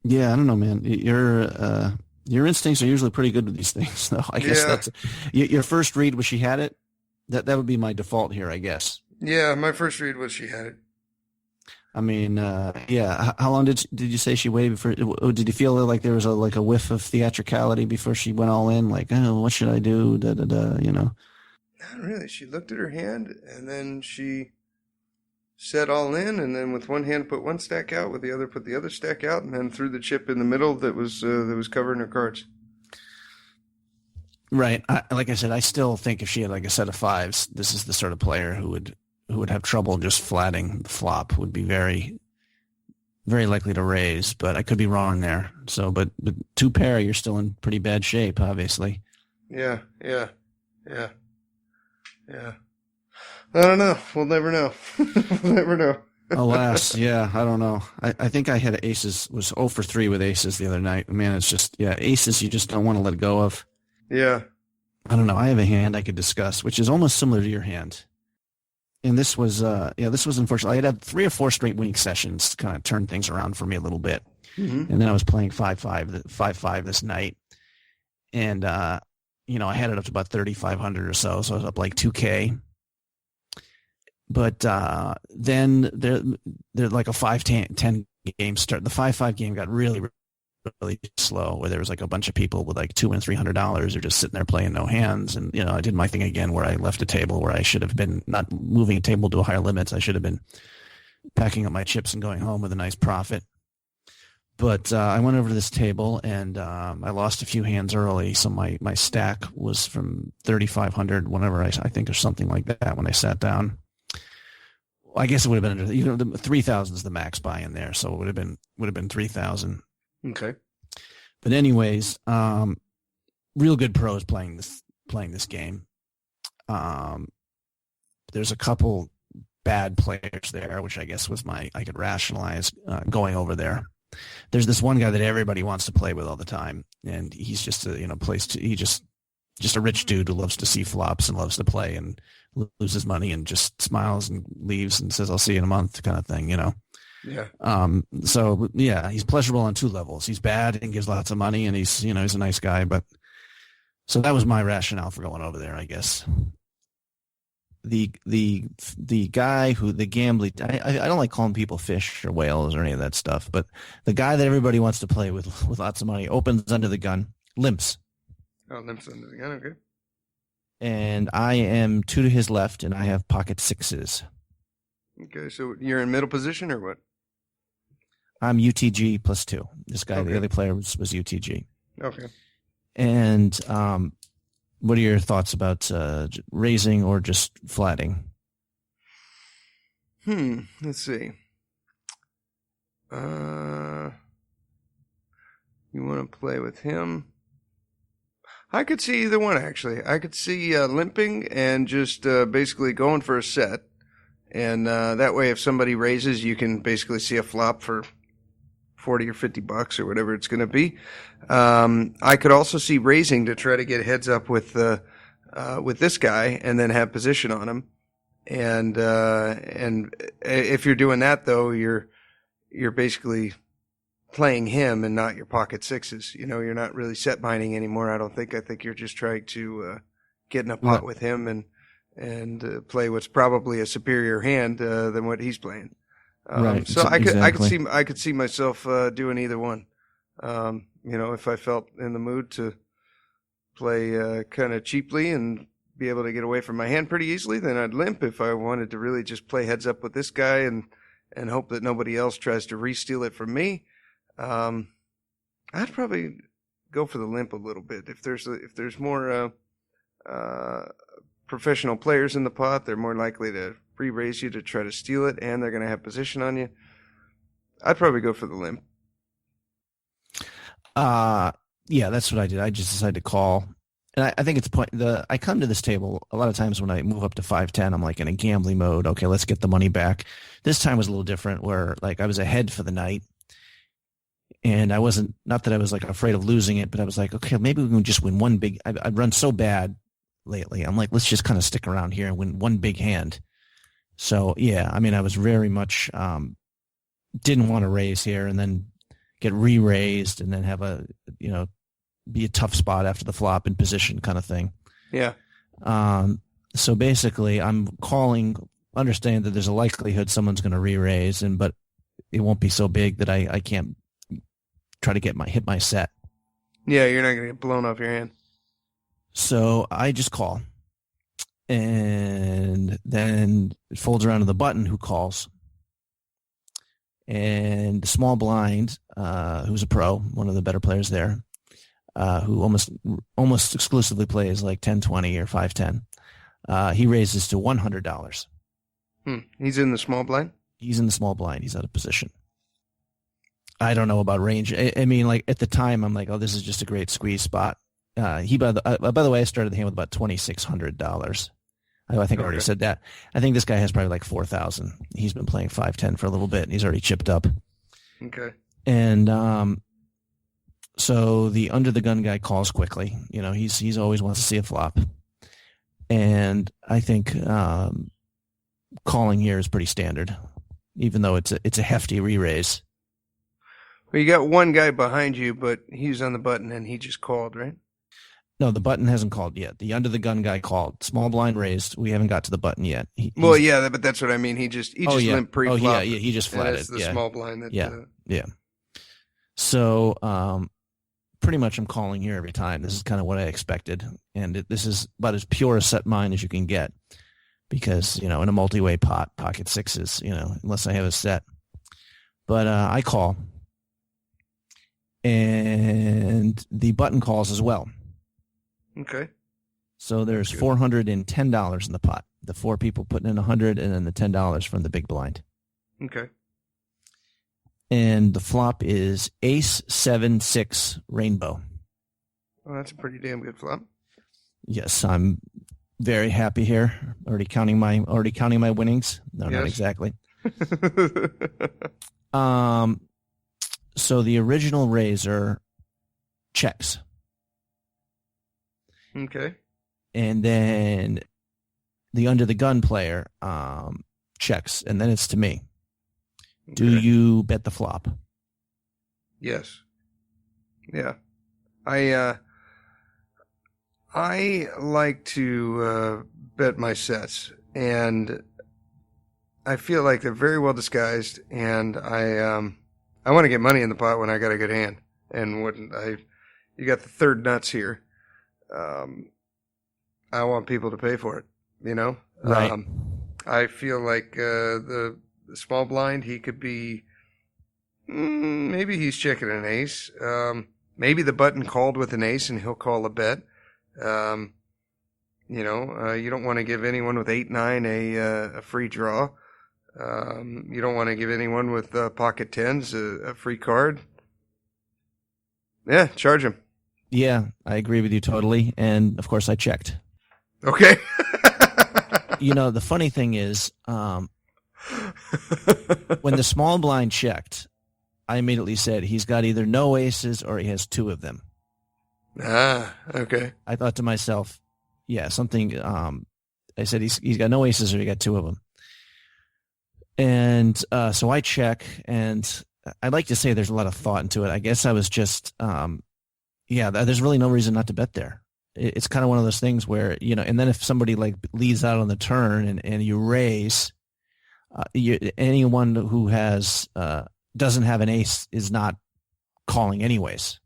S2: Yeah, I don't know, man. Your instincts are usually pretty good with these things, though. I guess that's your first read was she had it. That would be my default here, I guess.
S1: Yeah, my first read was she had it.
S2: I mean, yeah. How long did you say she waited before? Did you feel like there was a whiff of theatricality before she went all in? Like, oh, what should I do? Da da da.
S1: Not really. She looked at her hand and then she set all in, and then with one hand put one stack out, with the other put the other stack out, and then threw the chip in the middle that was covering her cards.
S2: Right. Like I said, I still think if she had like a set of 5s, this is the sort of player who would have trouble just flatting the flop. Would be very, very likely to raise, but I could be wrong there. So, but 2 pair, you're still in pretty bad shape, obviously.
S1: Yeah. I don't know. We'll never know. We'll never know.
S2: Alas, yeah, I don't know. I think I had aces, was 0 for 3 with aces the other night. Man, it's just, aces you just don't want to let go of.
S1: Yeah.
S2: I don't know. I have a hand I could discuss, which is almost similar to your hand. And this was unfortunately, I had 3 or 4 straight winning sessions to kind of turn things around for me a little bit. Mm-hmm. And then I was playing 5-5 this night. And, I had it up to about 3,500 or so. So I was up like 2K. But then they're like a 5-10 game start. The 5-5 game got really, really slow, where there was like a bunch of people with like $200 and $300 who just sitting there playing no hands. And, I did my thing again where I left a table where I should have been not moving a table to a higher limits. I should have been packing up my chips and going home with a nice profit. But I went over to this table and I lost a few hands early. So my stack was from 3,500, whenever I think, or something like that when I sat down. I guess it would have been 3,000 is the max buy in there, so it would have been 3,000.
S1: Okay.
S2: But anyways, real good pros playing this game. There's a couple bad players there, which I guess was I could rationalize going over there. There's this one guy that everybody wants to play with all the time, and he's just just a rich dude who loves to see flops and loves to play and loses money and just smiles and leaves and says, "I'll see you in a month," kind of thing, Yeah. So yeah, he's pleasurable on 2 levels. He's bad and gives lots of money, and he's a nice guy. But so that was my rationale for going over there, I guess. The guy who the gambling, I don't like calling people fish or whales or any of that stuff, but the guy that everybody wants to play with lots of money opens under the gun, limps.
S1: Oh, limps under the gun, okay.
S2: And I am 2 to his left, and I have pocket 6s.
S1: Okay, so you're in middle position or what?
S2: I'm UTG plus 2. This guy,
S1: okay.
S2: The other player was UTG.
S1: Okay.
S2: And what are your thoughts about raising or just flatting?
S1: Let's see. You want to play with him? I could see either one, actually. I could see limping and just basically going for a set. And that way, if somebody raises, you can basically see a flop for $40 or $50 or whatever it's going to be. I could also see raising to try to get heads up with this guy and then have position on him. And if you're doing that, though, you're basically playing him and not your pocket 6s. You're not really set binding anymore. I don't think. I think you're just trying to get in a pot with him and play what's probably a superior hand than what he's playing.
S2: Right.
S1: So
S2: exactly.
S1: I could see myself doing either one. If I felt in the mood to play kind of cheaply and be able to get away from my hand pretty easily, then I'd limp. If I wanted to really just play heads up with this guy and hope that nobody else tries to re-steal it from me, I'd probably go for the limp a little bit. If there's more professional players in the pot, they're more likely to re-raise you to try to steal it, and they're going to have position on you. I'd probably go for the limp.
S2: Yeah, that's what I did. I just decided to call. And I think it's I come to this table a lot of times when I move up to 5-10, I'm like in a gambling mode. Okay, let's get the money back. This time was a little different where like I was ahead for the night. And I wasn't, not that I was like afraid of losing it, but I was like, okay, maybe we can just win one big, I'd run so bad lately. I'm like, let's just kind of stick around here and win one big hand. So yeah, I mean, I was very much, didn't want to raise here and then get re-raised and then have be a tough spot after the flop in position kind of thing.
S1: Yeah.
S2: So basically I'm calling, understand that there's a likelihood someone's going to re-raise but it won't be so big that I can't try to hit my set.
S1: Yeah, you're not going to get blown off your hand.
S2: So I just call. And then it folds around to the button who calls. And the small blind, who's a pro, one of the better players there, who almost exclusively plays like 10-20 or 5-10, he raises to $100.
S1: He's in the small blind?
S2: He's in the small blind. He's out of position. I don't know about range. I mean, like at the time, I'm like, oh, this is just a great squeeze spot. By the way, I started the hand with about $2,600. I think I already said that. I think this guy has probably like 4,000. He's been playing 5-10 for a little bit, and he's already chipped up.
S1: Okay.
S2: And so the under the gun guy calls quickly. You know, he's always wants to see a flop, and I think calling here is pretty standard, even though it's a hefty re-raise.
S1: Well, you got one guy behind you, but he's on the button and he just called, right?
S2: No, the button hasn't called yet. The under the gun guy called. Small blind raised. We haven't got to the button yet.
S1: Yeah, but that's what I mean. He just limped pre-flop.
S2: Oh, yeah, he just flatted.
S1: That's the small blind. That,
S2: yeah. So, pretty much I'm calling here every time. This is kind of what I expected. And this is about as pure a set mine as you can get. Because, in a multi-way pot, pocket sixes, unless I have a set. But I call. And the button calls as well.
S1: Okay.
S2: So there's $410 in the pot. The four people putting in $100 and then the $10 from the big blind.
S1: Okay.
S2: And the flop is Ace 7-6 Rainbow.
S1: Well, that's a pretty damn good flop.
S2: Yes, I'm very happy here. Already counting my winnings. No, not exactly. So the original raiser checks.
S1: Okay.
S2: And then the under the gun player checks, and then it's to me. Okay. Do you bet the flop?
S1: Yes. Yeah. I like to bet my sets, and I feel like they're very well disguised, and I want to get money in the pot when I got a good hand. And when you got the third nuts here, I want people to pay for it,
S2: Right.
S1: I feel like the small blind, he could be, maybe he's checking an ace. Maybe the button called with an ace and he'll call a bet. You don't want to give anyone with 8-9 a free draw. You don't want to give anyone with pocket tens a free card. Yeah, charge him.
S2: Yeah, I agree with you totally. And of course I checked.
S1: Okay.
S2: The funny thing is, when the small blind checked, I immediately said he's got either no aces or he has two of them.
S1: Ah, okay.
S2: I thought to myself, yeah, something, I said he's got no aces or he got two of them. And so I check, and I'd like to say there's a lot of thought into it. I guess I was just, there's really no reason not to bet there. It's kind of one of those things where, and then if somebody like leads out on the turn and you raise, anyone who has doesn't have an ace is not calling anyways.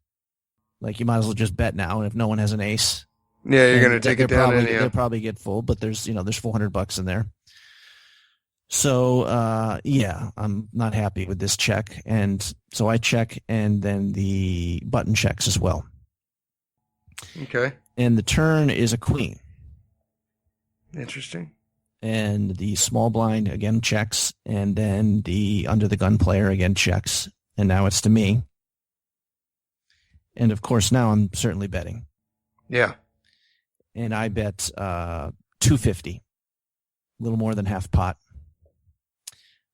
S2: Like you might as well just bet now, and if no one has an ace,
S1: Yeah, you're going to take it down.
S2: They'll probably get full, but there's $400 in there. So yeah, I'm not happy with this check, and so I check, and then the button checks as well.
S1: Okay.
S2: And the turn is a queen.
S1: Interesting.
S2: And the small blind again checks, and then the under the gun player again checks, and now it's to me. And of course, now I'm certainly betting.
S1: Yeah.
S2: And I bet $250, a little more than half pot.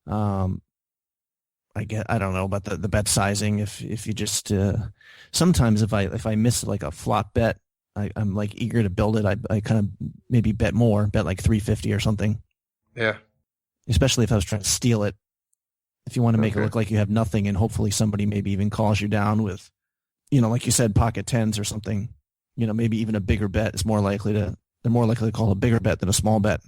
S2: I don't know about the bet sizing. If you just sometimes if I miss like a flop bet, I'm like eager to build it. I kind of maybe bet like 350 or something.
S1: Yeah.
S2: Especially if I was trying to steal it. If you want to make it look like you have nothing, and hopefully somebody maybe even calls you down with, like you said, pocket tens or something. Maybe even a bigger bet is they're more likely to call a bigger bet than a small bet.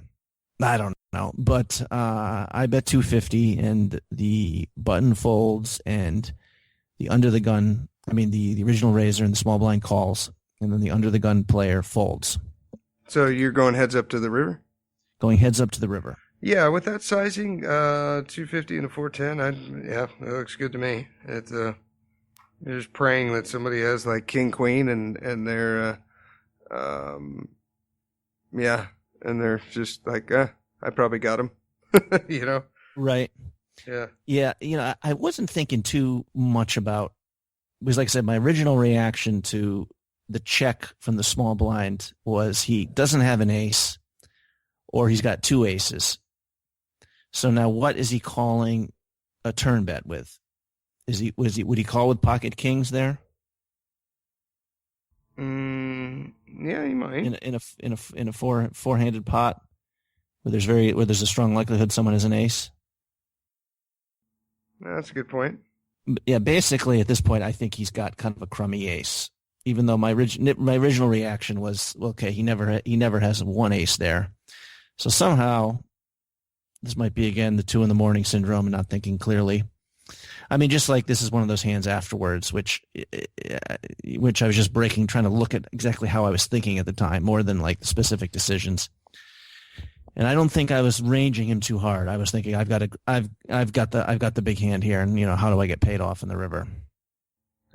S2: I don't know, but I bet 250, and the button folds, and the under the gun. I mean the original raiser and the small blind calls. And then the under the gun player folds.
S1: So you're going heads up to the river?
S2: Going heads up to the river.
S1: Yeah, with that sizing, 250 and a 410, that looks good to me. You're just praying that somebody has like king queen and they're and they're just like, I probably got him,
S2: Right.
S1: Yeah.
S2: Yeah. I wasn't thinking too much about, because like I said, my original reaction to the check from the small blind was he doesn't have an ace, or he's got two aces. So now what is he calling a turn bet with? Would he call with pocket kings there?
S1: Yeah, he might.
S2: In a four-handed pot where there's a strong likelihood someone has an ace.
S1: That's a good point.
S2: Yeah, basically at this point I think he's got kind of a crummy ace. Even though my original reaction was, okay, he never has one ace there. So somehow this might be again the 2 a.m. syndrome and not thinking clearly. I mean, just like this is one of those hands afterwards, which I was just breaking, trying to look at exactly how I was thinking at the time, more than like specific decisions. And I don't think I was ranging him too hard. I was thinking I've got the big hand here, and how do I get paid off in the river?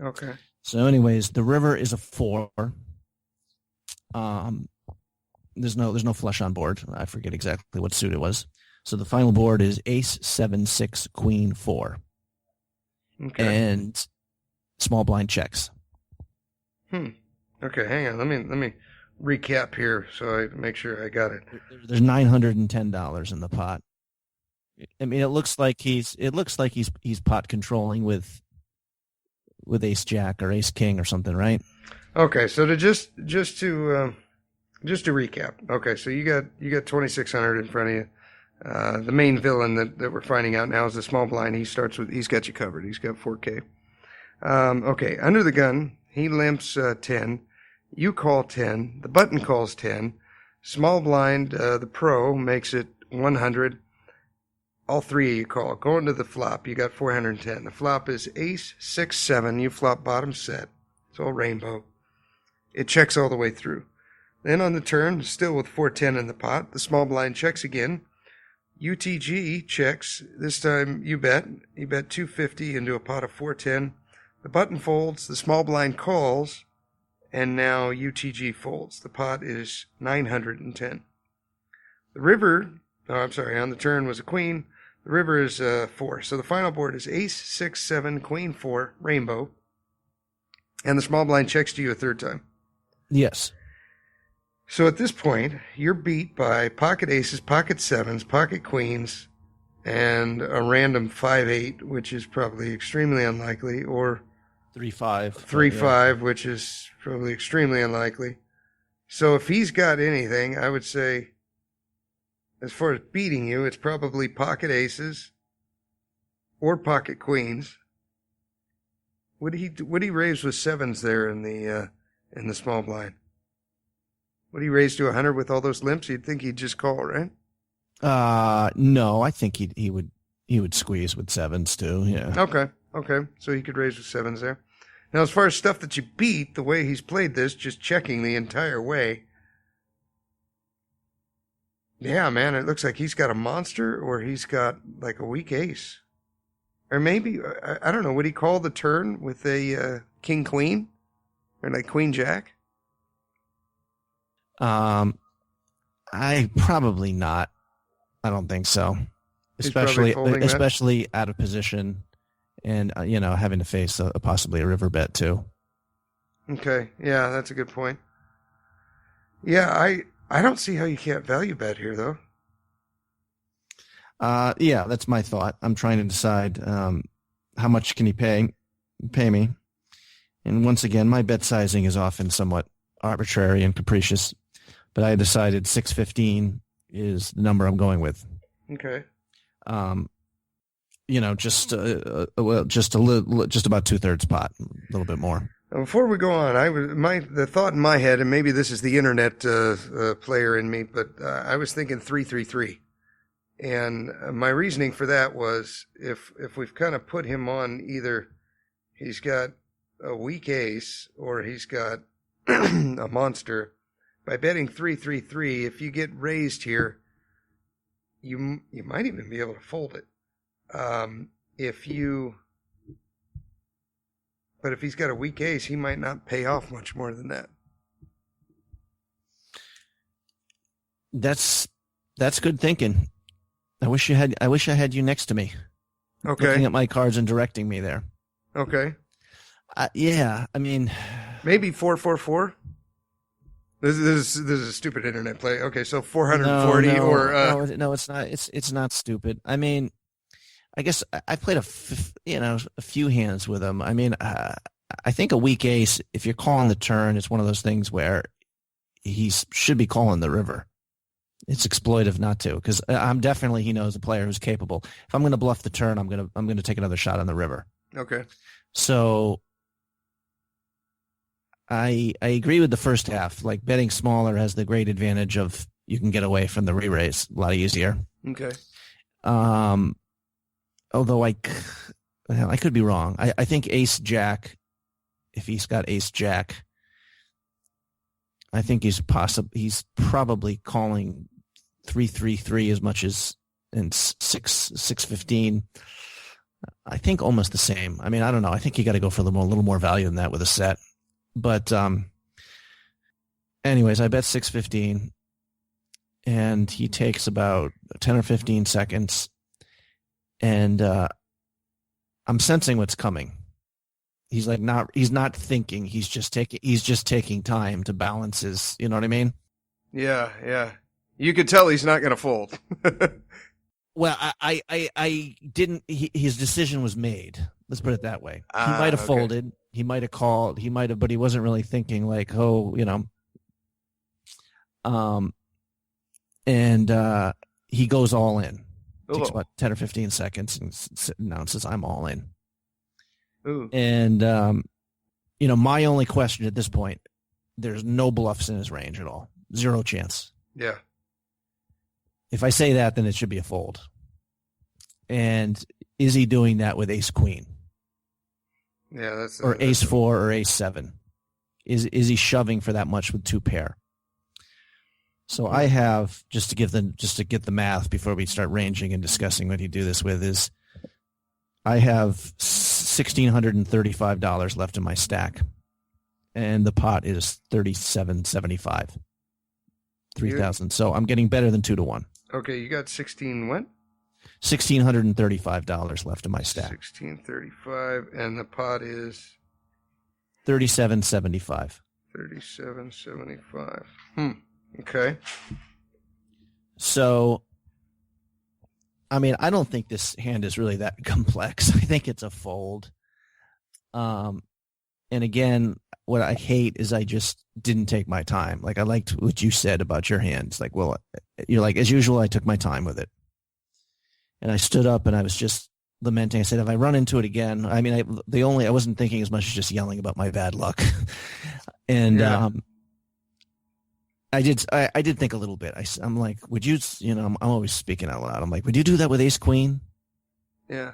S1: Okay.
S2: So anyways, the river is a 4. There's no flush on board. I forget exactly what suit it was. So the final board is ace 7 6 queen 4.
S1: Okay.
S2: And small blind checks.
S1: Okay, hang on. Let me recap here so I make sure I got it.
S2: There's $910 in the pot. I mean, it looks like he's pot controlling with ace jack or ace king or something, right?
S1: Okay, so to just to recap. Okay, so you got 2,600 in front of you. The main villain that we're finding out now is the small blind. He's got you covered. He's got 4K. Okay, under the gun, he limps 10. You call 10. The button calls 10. Small blind, the pro makes it 100. All three of you call. Going to the flop, you got 410. The flop is ace 6 7. You flop bottom set. It's all rainbow. It checks all the way through. Then on the turn, still with 410 in the pot, the small blind checks again. UTG checks. This time you bet. You bet 250 into a pot of 410. The button folds. The small blind calls. And now UTG folds. The pot is 910. The river, on the turn was a queen. The river is 4. So the final board is ace 6 7 queen 4 rainbow. And the small blind checks to you a third time.
S2: Yes.
S1: So at this point, you're beat by pocket aces, pocket sevens, pocket queens, and a random 5-8, which is probably extremely unlikely, or
S2: 3-5.
S1: 3-5, which is probably extremely unlikely. So if he's got anything, I would say, as far as beating you, it's probably pocket aces or pocket queens. Would he raise with sevens there in the small blind? Would he raise to 100 with all those limps? You'd think he'd just call, right?
S2: No, I think he would squeeze with sevens too. Yeah.
S1: Okay. So he could raise with sevens there. Now, as far as stuff that you beat, the way he's played this, just checking the entire way. Yeah, man, it looks like he's got a monster or he's got like a weak ace. Or maybe, I don't know, would he call the turn with a king queen? Or like queen jack?
S2: I probably not. I don't think so.
S1: He's probably folding that.
S2: Especially out of position and, having to face possibly a river bet too.
S1: Okay. Yeah, that's a good point. Yeah, I don't see how you can't value bet here, though.
S2: Yeah, that's my thought. I'm trying to decide how much can he pay me. And once again, my bet sizing is often somewhat arbitrary and capricious, but I decided 615 is the number I'm going with.
S1: Okay.
S2: Just about 2/3 pot, a little bit more.
S1: Before we go on, the thought in my head, and maybe this is the internet player in me, but I was thinking 3-3-3, and my reasoning for that was if we've kind of put him on either he's got a weak ace or he's got a monster, by betting 3-3-3, if you get raised here, you might even be able to fold it. But if he's got a weak ace, he might not pay off much more than that.
S2: That's good thinking. I wish I had you next to me.
S1: Okay.
S2: Looking at my cards and directing me there.
S1: Okay.
S2: Yeah, I mean,
S1: maybe 4-4-4. This is a stupid internet play. Okay, so 440
S2: no, it's not. It's not stupid. I mean, I guess I played a few hands with him. I mean, I think a weak ace, if you're calling the turn, it's one of those things where he should be calling the river. It's exploitive not to, because he knows a player who's capable. If I'm going to bluff the turn, I'm going to take another shot on the river.
S1: Okay.
S2: So I agree with the first half. Like, betting smaller has the great advantage of you can get away from the re-raise a lot easier.
S1: Okay.
S2: Although I could be wrong. I think ace jack, if he's got ace jack, I think he's probably calling 3-3-3 as much as in 6-15. I think almost the same. I mean, I don't know. I think you got to go for a little more value than that with a set. But anyways, I bet 615, and he takes about 10 or 15 seconds, and I'm sensing what's coming. He's not thinking. He's just taking time to balance his. You know what I mean?
S1: Yeah. You could tell he's not going to fold.
S2: Well, I didn't. His decision was made. Let's put it that way. He might have folded. He might have called. He might have, but he wasn't really thinking like, and he goes all in. Takes about 10 or 15 seconds and announces, "I'm all in."
S1: Ooh.
S2: And my only question at this point, there's no bluffs in his range at all. Zero chance.
S1: Yeah.
S2: If I say that, then it should be a fold. And is he doing that with ace queen?
S1: Yeah,
S2: or ace 4 or ace 7? Is he shoving for that much with 2 pair? So I have, just to get the math before we start ranging and discussing what you do this with, is I have $1,635 left in my stack, and the pot is $3,775, 3,000. So I'm getting better than 2-1.
S1: Okay, you got 16 what?
S2: $1,635 left in my stack.
S1: 1635, and the pot is
S2: $3,775.
S1: $3,775. Okay.
S2: So, I mean, I don't think this hand is really that complex. I think it's a fold. And again, what I hate is I just didn't take my time. Like, I liked what you said about your hands. Like, well, you're like, as usual, I took my time with it. And I stood up and I was just lamenting. I said, if I run into it again, I mean, I wasn't thinking as much as just yelling about my bad luck. And,
S1: yeah.
S2: I did think a little bit. I'm like, would you, I'm always speaking out loud. I'm like, would you do that with ace queen?
S1: Yeah.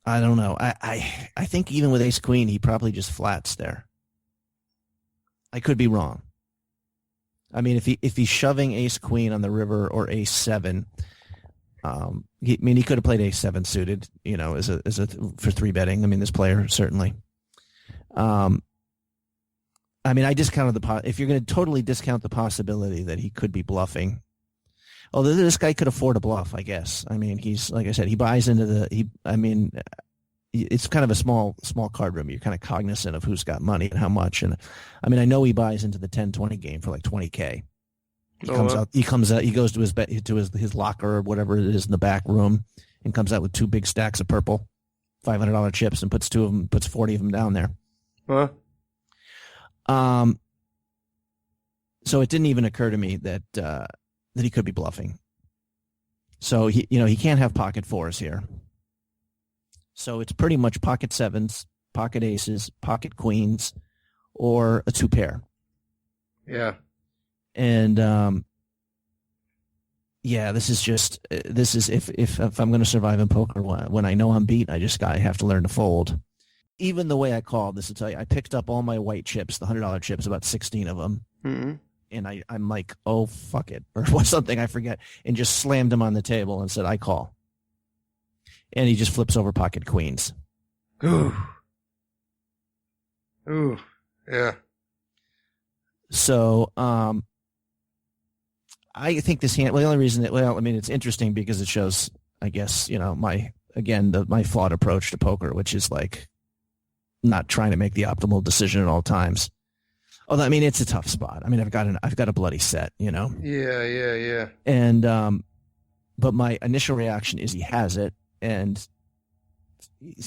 S2: I don't know. I think even with ace queen, he probably just flats there. I could be wrong. I mean, if he's shoving ace queen on the river or ace seven, he could have played ace seven suited, as a for three betting. I mean, this player certainly. I mean, I discounted if you're going to totally discount the possibility that he could be bluffing. Although this guy could afford a bluff, I guess. I mean, he's, like I said, he buys into it's kind of a small card room. You're kind of cognizant of who's got money and how much. And I mean, I know he buys into the 10-20 game for like 20K. He comes out, he goes to his locker or whatever it is in the back room and comes out with two big stacks of purple $500 chips and puts 40 of them down there.
S1: Huh?
S2: So it didn't even occur to me that he could be bluffing. So he can't have pocket fours here. So it's pretty much pocket sevens, pocket aces, pocket queens, or a two pair.
S1: Yeah.
S2: And this is if I'm going to survive in poker when I know I'm beat, I have to learn to fold. Even the way I called, this will tell you, I picked up all my white chips, the $100 chips, about 16 of them.
S1: Mm-hmm.
S2: And I'm like, oh, fuck it, or something, I forget, and just slammed them on the table and said, I call. And he just flips over pocket queens.
S1: Ooh. Yeah.
S2: So, I think this hand, the only reason it's interesting because it shows, I guess, my flawed approach to poker, which is like not trying to make the optimal decision at all times. Although, I mean, it's a tough spot. I mean, I've got a bloody set,
S1: Yeah.
S2: And, but my initial reaction is he has it, and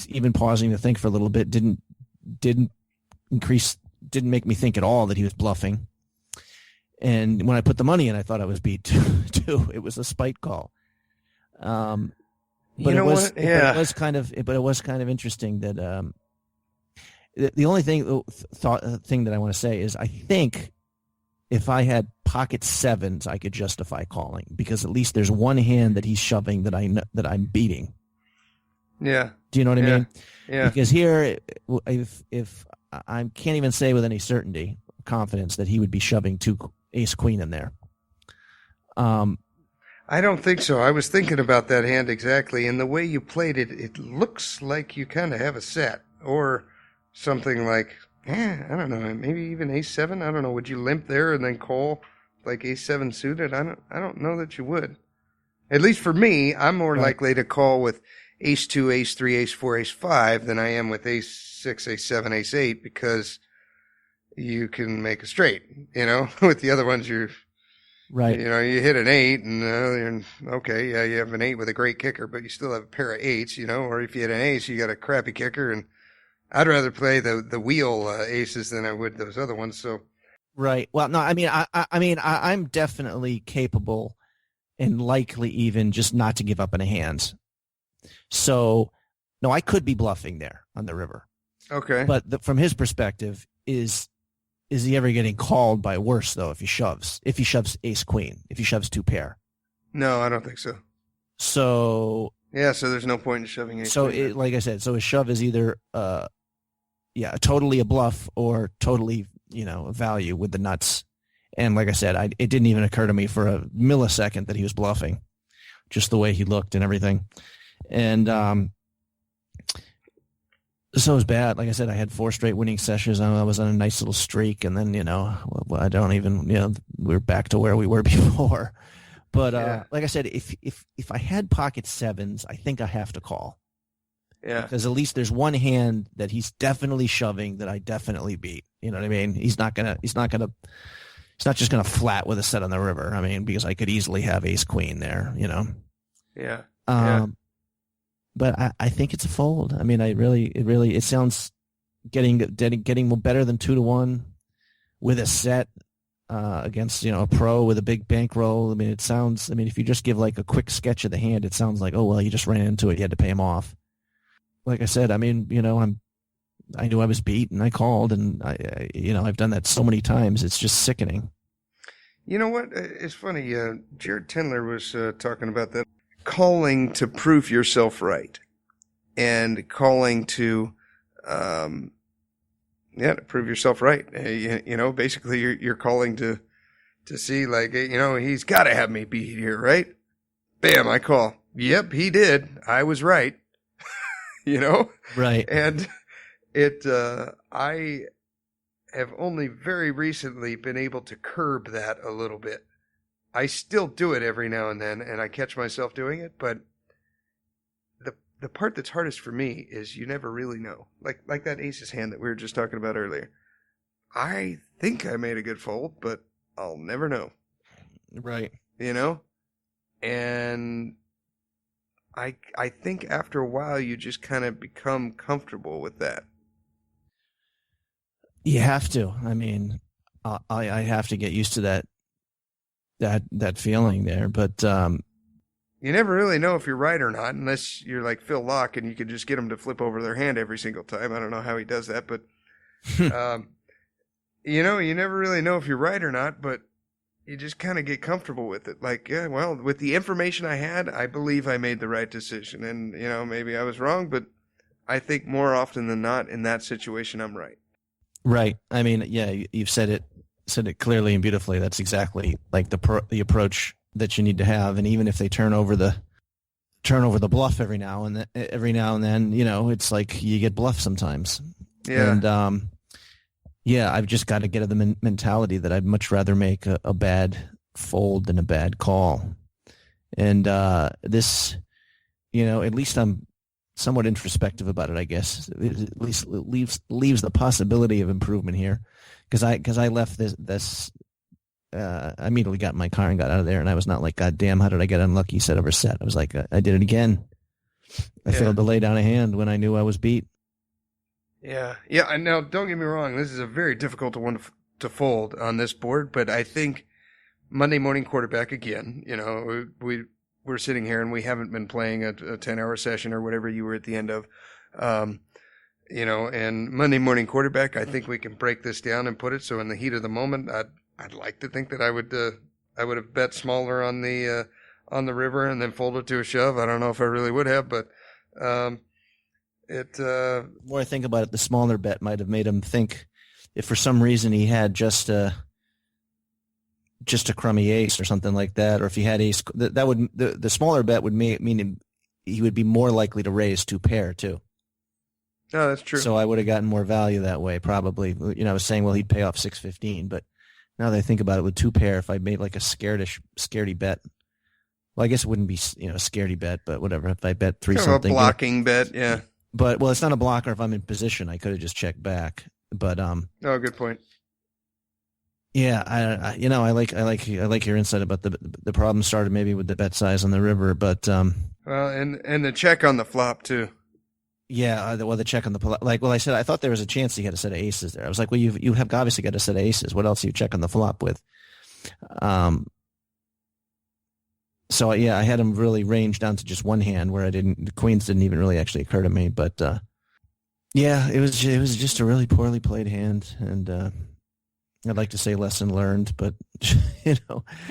S2: even pausing to think for a little bit didn't make me think at all that he was bluffing. And when I put the money in, I thought I was beat too. It was a spite call. But it was kind of interesting that, the only thing that I want to say is I think if I had pocket sevens, I could justify calling because at least there's one hand that he's shoving that I'm beating.
S1: Yeah.
S2: Do you know what I mean?
S1: Yeah.
S2: Because here, if I can't even say with any certainty, confidence that he would be shoving two ace queen in there.
S1: I don't think so. I was thinking about that hand exactly, and the way you played it, it looks like you kind of have a set or something like, I don't know, maybe even ace seven. I don't know. Would you limp there and then call like ace seven suited? I don't know that you would. At least for me, I'm more likely to call with ace two, ace three, ace four, ace five than I am with ace six, ace seven, ace eight because you can make a straight. With the other ones you're
S2: right.
S1: You hit an eight and you have an eight with a great kicker, but you still have a pair of eights. Or if you hit an ace, you got a crappy kicker and. I'd rather play the wheel aces than I would those other ones. So,
S2: right. Well, no, I mean, I'm definitely capable and likely even just not to give up in a hand. So, no, I could be bluffing there on the river.
S1: Okay.
S2: But from his perspective, is he ever getting called by worse though if he shoves ace queen, if he shoves two pair?
S1: No, I don't think so.
S2: So. Yeah,
S1: so there's no point in shoving ace.
S2: So, like I said, a shove is either, totally a bluff or totally, a value with the nuts. And like I said, it didn't even occur to me for a millisecond that he was bluffing, just the way he looked and everything. And so it was bad. Like I said, I had 4 straight winning sessions. I was on a nice little streak, and then I don't even we're back to where we were before. But like I said, if I had pocket sevens, I think I have to call.
S1: Yeah.
S2: Because at least there's one hand that he's definitely shoving that I definitely beat. You know what I mean? He's not just gonna flat with a set on the river. I mean, because I could easily have ace queen there.
S1: Yeah.
S2: But I think it's a fold. I mean, it sounds getting better than 2-1 with a set. Against a pro with a big bankroll. I mean, if you just give like a quick sketch of the hand, it sounds like, oh well, you just ran into it, you had to pay him off. Like I said, I mean, I knew I was beat and I called, and I've done that so many times, it's just sickening.
S1: You know what? It's funny. Jared Tendler was talking about that calling to prove yourself right, and calling to, to prove yourself right. Basically you're calling to see like, he's got to have me beat here, right? Bam, I call. Yep, he did. I was right.
S2: Right.
S1: And I have only very recently been able to curb that a little bit. I still do it every now and then, and I catch myself doing it, but the part that's hardest for me is you never really know. Like that aces hand that we were just talking about earlier. I think I made a good fold, but I'll never know.
S2: Right.
S1: And I think after a while you just kind of become comfortable with that.
S2: You have to. I mean, I have to get used to that feeling there, but
S1: you never really know if you're right or not, unless you're like Phil Locke and you can just get them to flip over their hand every single time. I don't know how he does that, but you never really know if you're right or not, but you just kind of get comfortable with it. Like, yeah, well, with the information I had, I believe I made the right decision, and maybe I was wrong, but I think more often than not in that situation I'm right.
S2: Right. I mean, yeah, you've said it clearly and beautifully. That's exactly like the approach that you need to have. And even if they turn over the bluff every now and then, it's like you get bluff sometimes.
S1: Yeah.
S2: And I've just got to get to the mentality that I'd much rather make a bad fold than a bad call. And this, at least I'm somewhat introspective about it, I guess. At least leaves the possibility of improvement here, because I left this. I immediately got in my car and got out of there, and I was not like, God damn, how did I get unlucky set over set? I was like, I did it again. I failed to lay down a hand when I knew I was beat. Yeah.
S1: Yeah. And now, don't get me wrong, this is a very difficult one to fold on this board, but I think Monday morning quarterback again, we're sitting here and we haven't been playing a 10-hour session or whatever you were at the end of, and Monday morning quarterback, I think we can break this down and put it. So in the heat of the moment, I'd like to think that I would have bet smaller on the river and then folded to a shove. I don't know if I really would have, but the
S2: more I think about it, the smaller bet might have made him think, if for some reason he had just a crummy ace or something like that, or if he had ace, the smaller bet would mean he would be more likely to raise two pair too.
S1: Oh, that's true.
S2: So I would have gotten more value that way, probably. I was saying, well, he'd pay off 615, but now that I think about it, with two pair, if I made like a scaredy bet, well, I guess it wouldn't be a scaredy bet, but whatever. If I bet three
S1: kind
S2: something,
S1: of a blocking bet, yeah.
S2: But it's not a blocker. If I'm in position, I could have just checked back. But
S1: oh, good point.
S2: Yeah, I like your insight about the problem started maybe with the bet size on the river, but
S1: well, and the check on the flop too.
S2: Yeah, the check on the I said, I thought there was a chance he had a set of aces there. I was like, well, you have obviously got a set of aces. What else do you check on the flop with? So yeah, I had him really range down to just one hand where the queens didn't even really actually occur to me. But yeah, it was just a really poorly played hand, and I'd like to say lesson learned, but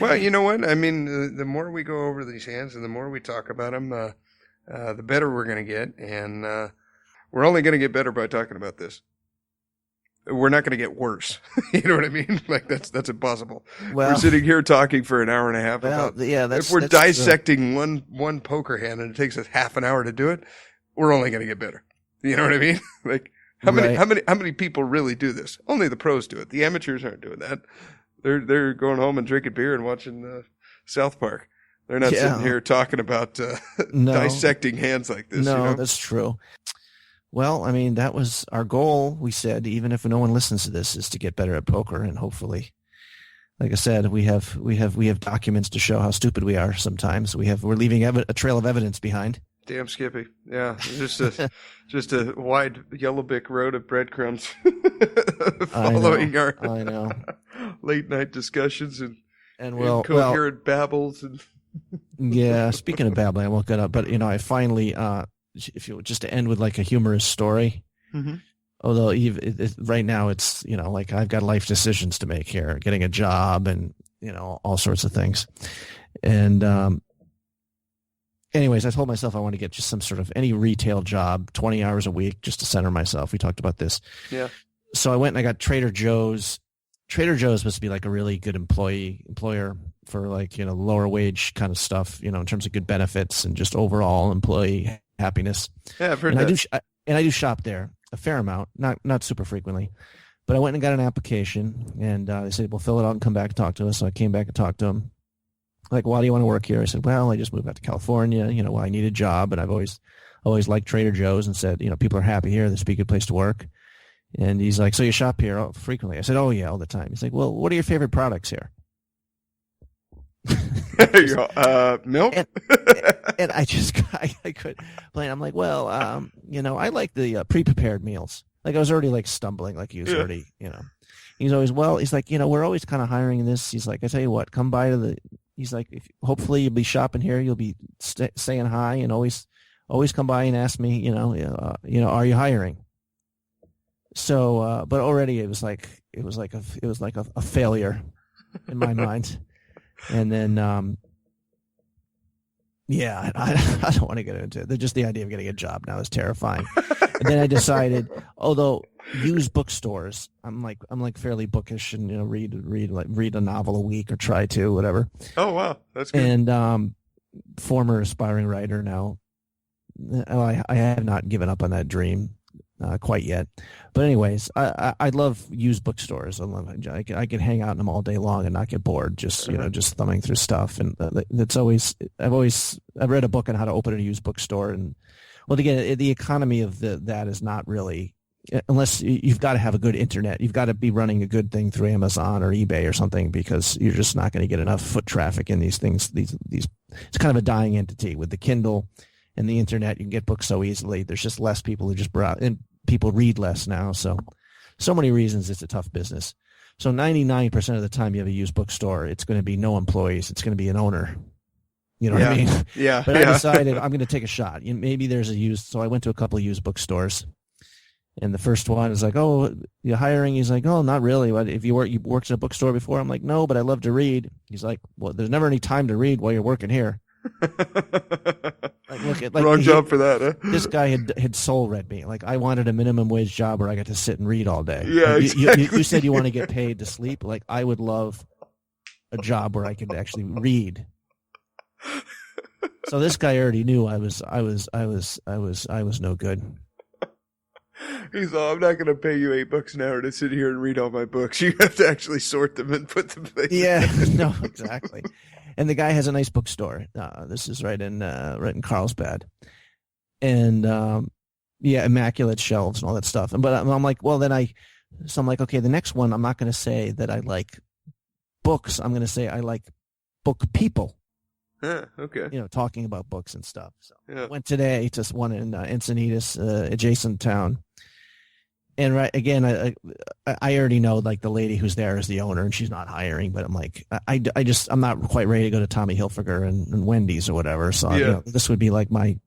S1: Well, you know what? I mean, the more we go over these hands and the more we talk about them, the better we're going to get, and we're only going to get better by talking about this. We're not going to get worse. You know what I mean? Like that's impossible. Well, we're sitting here talking for an hour and a half about.
S2: Yeah,
S1: if we're dissecting one poker hand and it takes us half an hour to do it, we're only going to get better. You know what I mean? Like how many people really do this? Only the pros do it. The amateurs aren't doing that. They're going home and drinking beer and watching South Park. They're not sitting here talking about dissecting hands like this.
S2: No, that's true. Well, I mean, that was our goal. We said, even if no one listens to this, is to get better at poker, and hopefully, like I said, we have documents to show how stupid we are. Sometimes we're leaving a trail of evidence behind.
S1: Damn Skippy, yeah, just a wide yellow brick road of breadcrumbs following our late night discussions and coherent babbles and.
S2: Yeah, speaking of babbling, I won't get up, but I finally, if you just to end with like a humorous story,
S1: mm-hmm.
S2: Although right now it's like I've got life decisions to make here, getting a job and all sorts of things, and anyways, I told myself I want to get just some sort of any retail job, 20 hours a week, just to center myself. We talked about this.
S1: Yeah.
S2: So I went and I got Trader Joe's. Trader Joe's supposed to be like a really good employer for like, lower wage kind of stuff, in terms of good benefits and just overall employee happiness.
S1: Yeah, I've heard
S2: and
S1: that.
S2: I do shop there a fair amount, not super frequently, but I went and got an application and they said, well, fill it out and come back and talk to us. So I came back and talked to them. Like, why do you want to work here? I said, well, I just moved out to California. Well, I need a job, and I've always liked Trader Joe's and said, people are happy here. This would be a good place to work. And he's like, so you shop here frequently? I said, oh, yeah, all the time. He's like, well, what are your favorite products here?
S1: Milk?
S2: And I couldn't blame. I'm like, well, I like the pre-prepared meals. Like I was already like stumbling, like he was already, He's always, he's like, we're always kind of hiring in this. He's like, I tell you what, come by to he's like, hopefully you'll be shopping here. You'll be saying hi and always come by and ask me, are you hiring? So, but already it was like a failure in my mind. And then, I don't want to get into it. Just the idea of getting a job now is terrifying. And then I decided, although used bookstores, I'm like fairly bookish and, read a novel a week or try to, whatever.
S1: Oh, wow. That's good.
S2: And, former aspiring writer now. I have not given up on that dream. Quite yet, but anyways, I love used bookstores. I could hang out in them all day long and not get bored. Just just thumbing through stuff, and I've read a book on how to open a used bookstore, and well, again, the economy of that is not really, unless you've got to have a good internet. You've got to be running a good thing through Amazon or eBay or something, because you're just not going to get enough foot traffic in these things. These it's kind of a dying entity with the Kindle and the internet. You can get books so easily. There's just less people who just browse, and people read less now. So many reasons it's a tough business. So 99% of the time you have a used bookstore, it's going to be no employees. It's going to be an owner. You know what I mean?
S1: Yeah.
S2: But I decided I'm going to take a shot. Maybe there's a used. So I went to a couple of used bookstores, and the first one is like, "Oh, you're hiring?" He's like, "Oh, not really. What if you worked in a bookstore before?" I'm like, "No, but I love to read." He's like, "Well, there's never any time to read while you're working here."
S1: Wrong job for that, huh?
S2: This guy had soul read me. Like, I wanted a minimum wage job where I got to sit and read all day.
S1: Yeah,
S2: like,
S1: exactly.
S2: You said you want to get paid to sleep. Like, I would love a job where I could actually read. So this guy already knew I was no good.
S1: He's all, I'm not going to pay you $8 an hour to sit here and read all my books. You have to actually sort them and put them there.
S2: Yeah, no, exactly. And the guy has a nice bookstore. This is right in Carlsbad, and immaculate shelves and all that stuff. But I'm like, well, I'm like, okay, the next one, I'm not going to say that I like books. I'm going to say I like book people.
S1: Okay.
S2: Talking about books and stuff. So
S1: yeah.
S2: Went today to one in Encinitas, adjacent town. And right again, I already know like the lady who's there is the owner, and she's not hiring. But I'm like, I'm not quite ready to go to Tommy Hilfiger and Wendy's or whatever. So this would be like I'm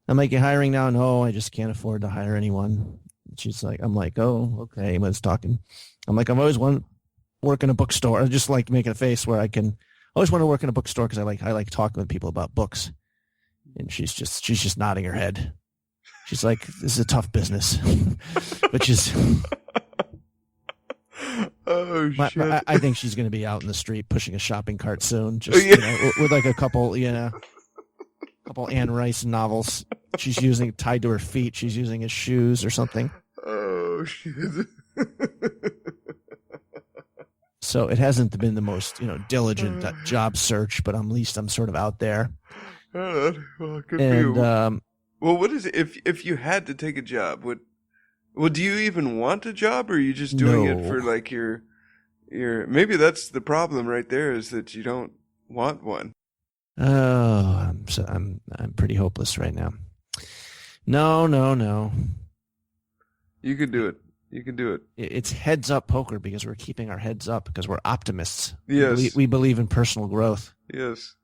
S2: like, you hiring now? No, I just can't afford to hire anyone. She's like, I'm like, oh, okay. Let's talking. I'm like, I've always wanted to work in a bookstore. I just like making a face where I always want to work in a bookstore because I like talking with people about books. And she's just nodding her head. She's like, this is a tough business, which is,
S1: shit.
S2: I think she's going to be out in the street pushing a shopping cart soon, just with like a couple Anne Rice novels she's using tied to her feet. She's using as shoes or something.
S1: Oh shit.
S2: So it hasn't been the most diligent job search, but at least I'm sort of out there.
S1: Well, good
S2: and
S1: for you. Well, what is it if you had to take a job? Do you even want a job, or are you just doing it for like your maybe that's the problem right there, is that you don't want one.
S2: Oh, I'm pretty hopeless right now. No.
S1: You can do it. You can do it.
S2: It's heads up poker because we're keeping our heads up because we're optimists.
S1: Yes.
S2: We believe in personal growth.
S1: Yes.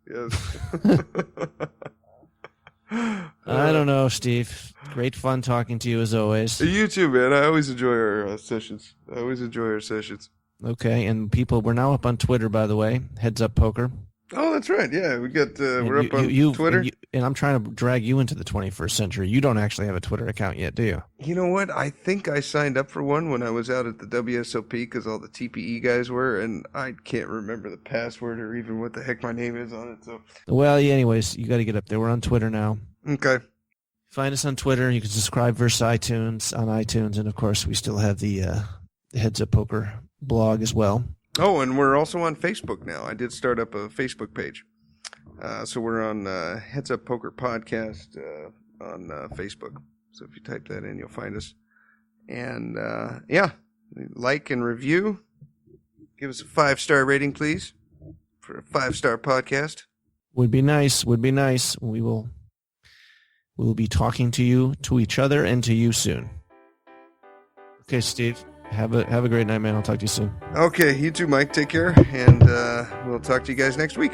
S2: I don't know, Steve. Great fun talking to you as always.
S1: You too, man. I always enjoy our sessions.
S2: Okay, and people, we're now up on Twitter, by the way. Heads Up Poker.
S1: Oh, that's right. Yeah, we got we're up on Twitter.
S2: And I'm trying to drag you into the 21st century. You don't actually have a Twitter account yet, do you?
S1: You know what? I think I signed up for one when I was out at the WSOP because all the TPE guys were, and I can't remember the password or even what the heck my name is on it. So,
S2: well, yeah, anyways, you got to get up there. We're on Twitter now.
S1: Okay.
S2: Find us on Twitter. You can subscribe versus iTunes on iTunes, and of course, we still have the Heads Up Poker blog as well.
S1: Oh, and we're also on Facebook now. I did start up a Facebook page. So we're on Heads Up Poker Podcast on Facebook. So if you type that in, you'll find us. And yeah, like and review. Give us a 5-star rating, please, for a 5-star podcast.
S2: Would be nice. Would be nice. We will be talking to you, to each other, and to you soon. Okay, Steve. Have a great night, man. I'll talk to you soon.
S1: Okay, you too, Mike. Take care, and we'll talk to you guys next week.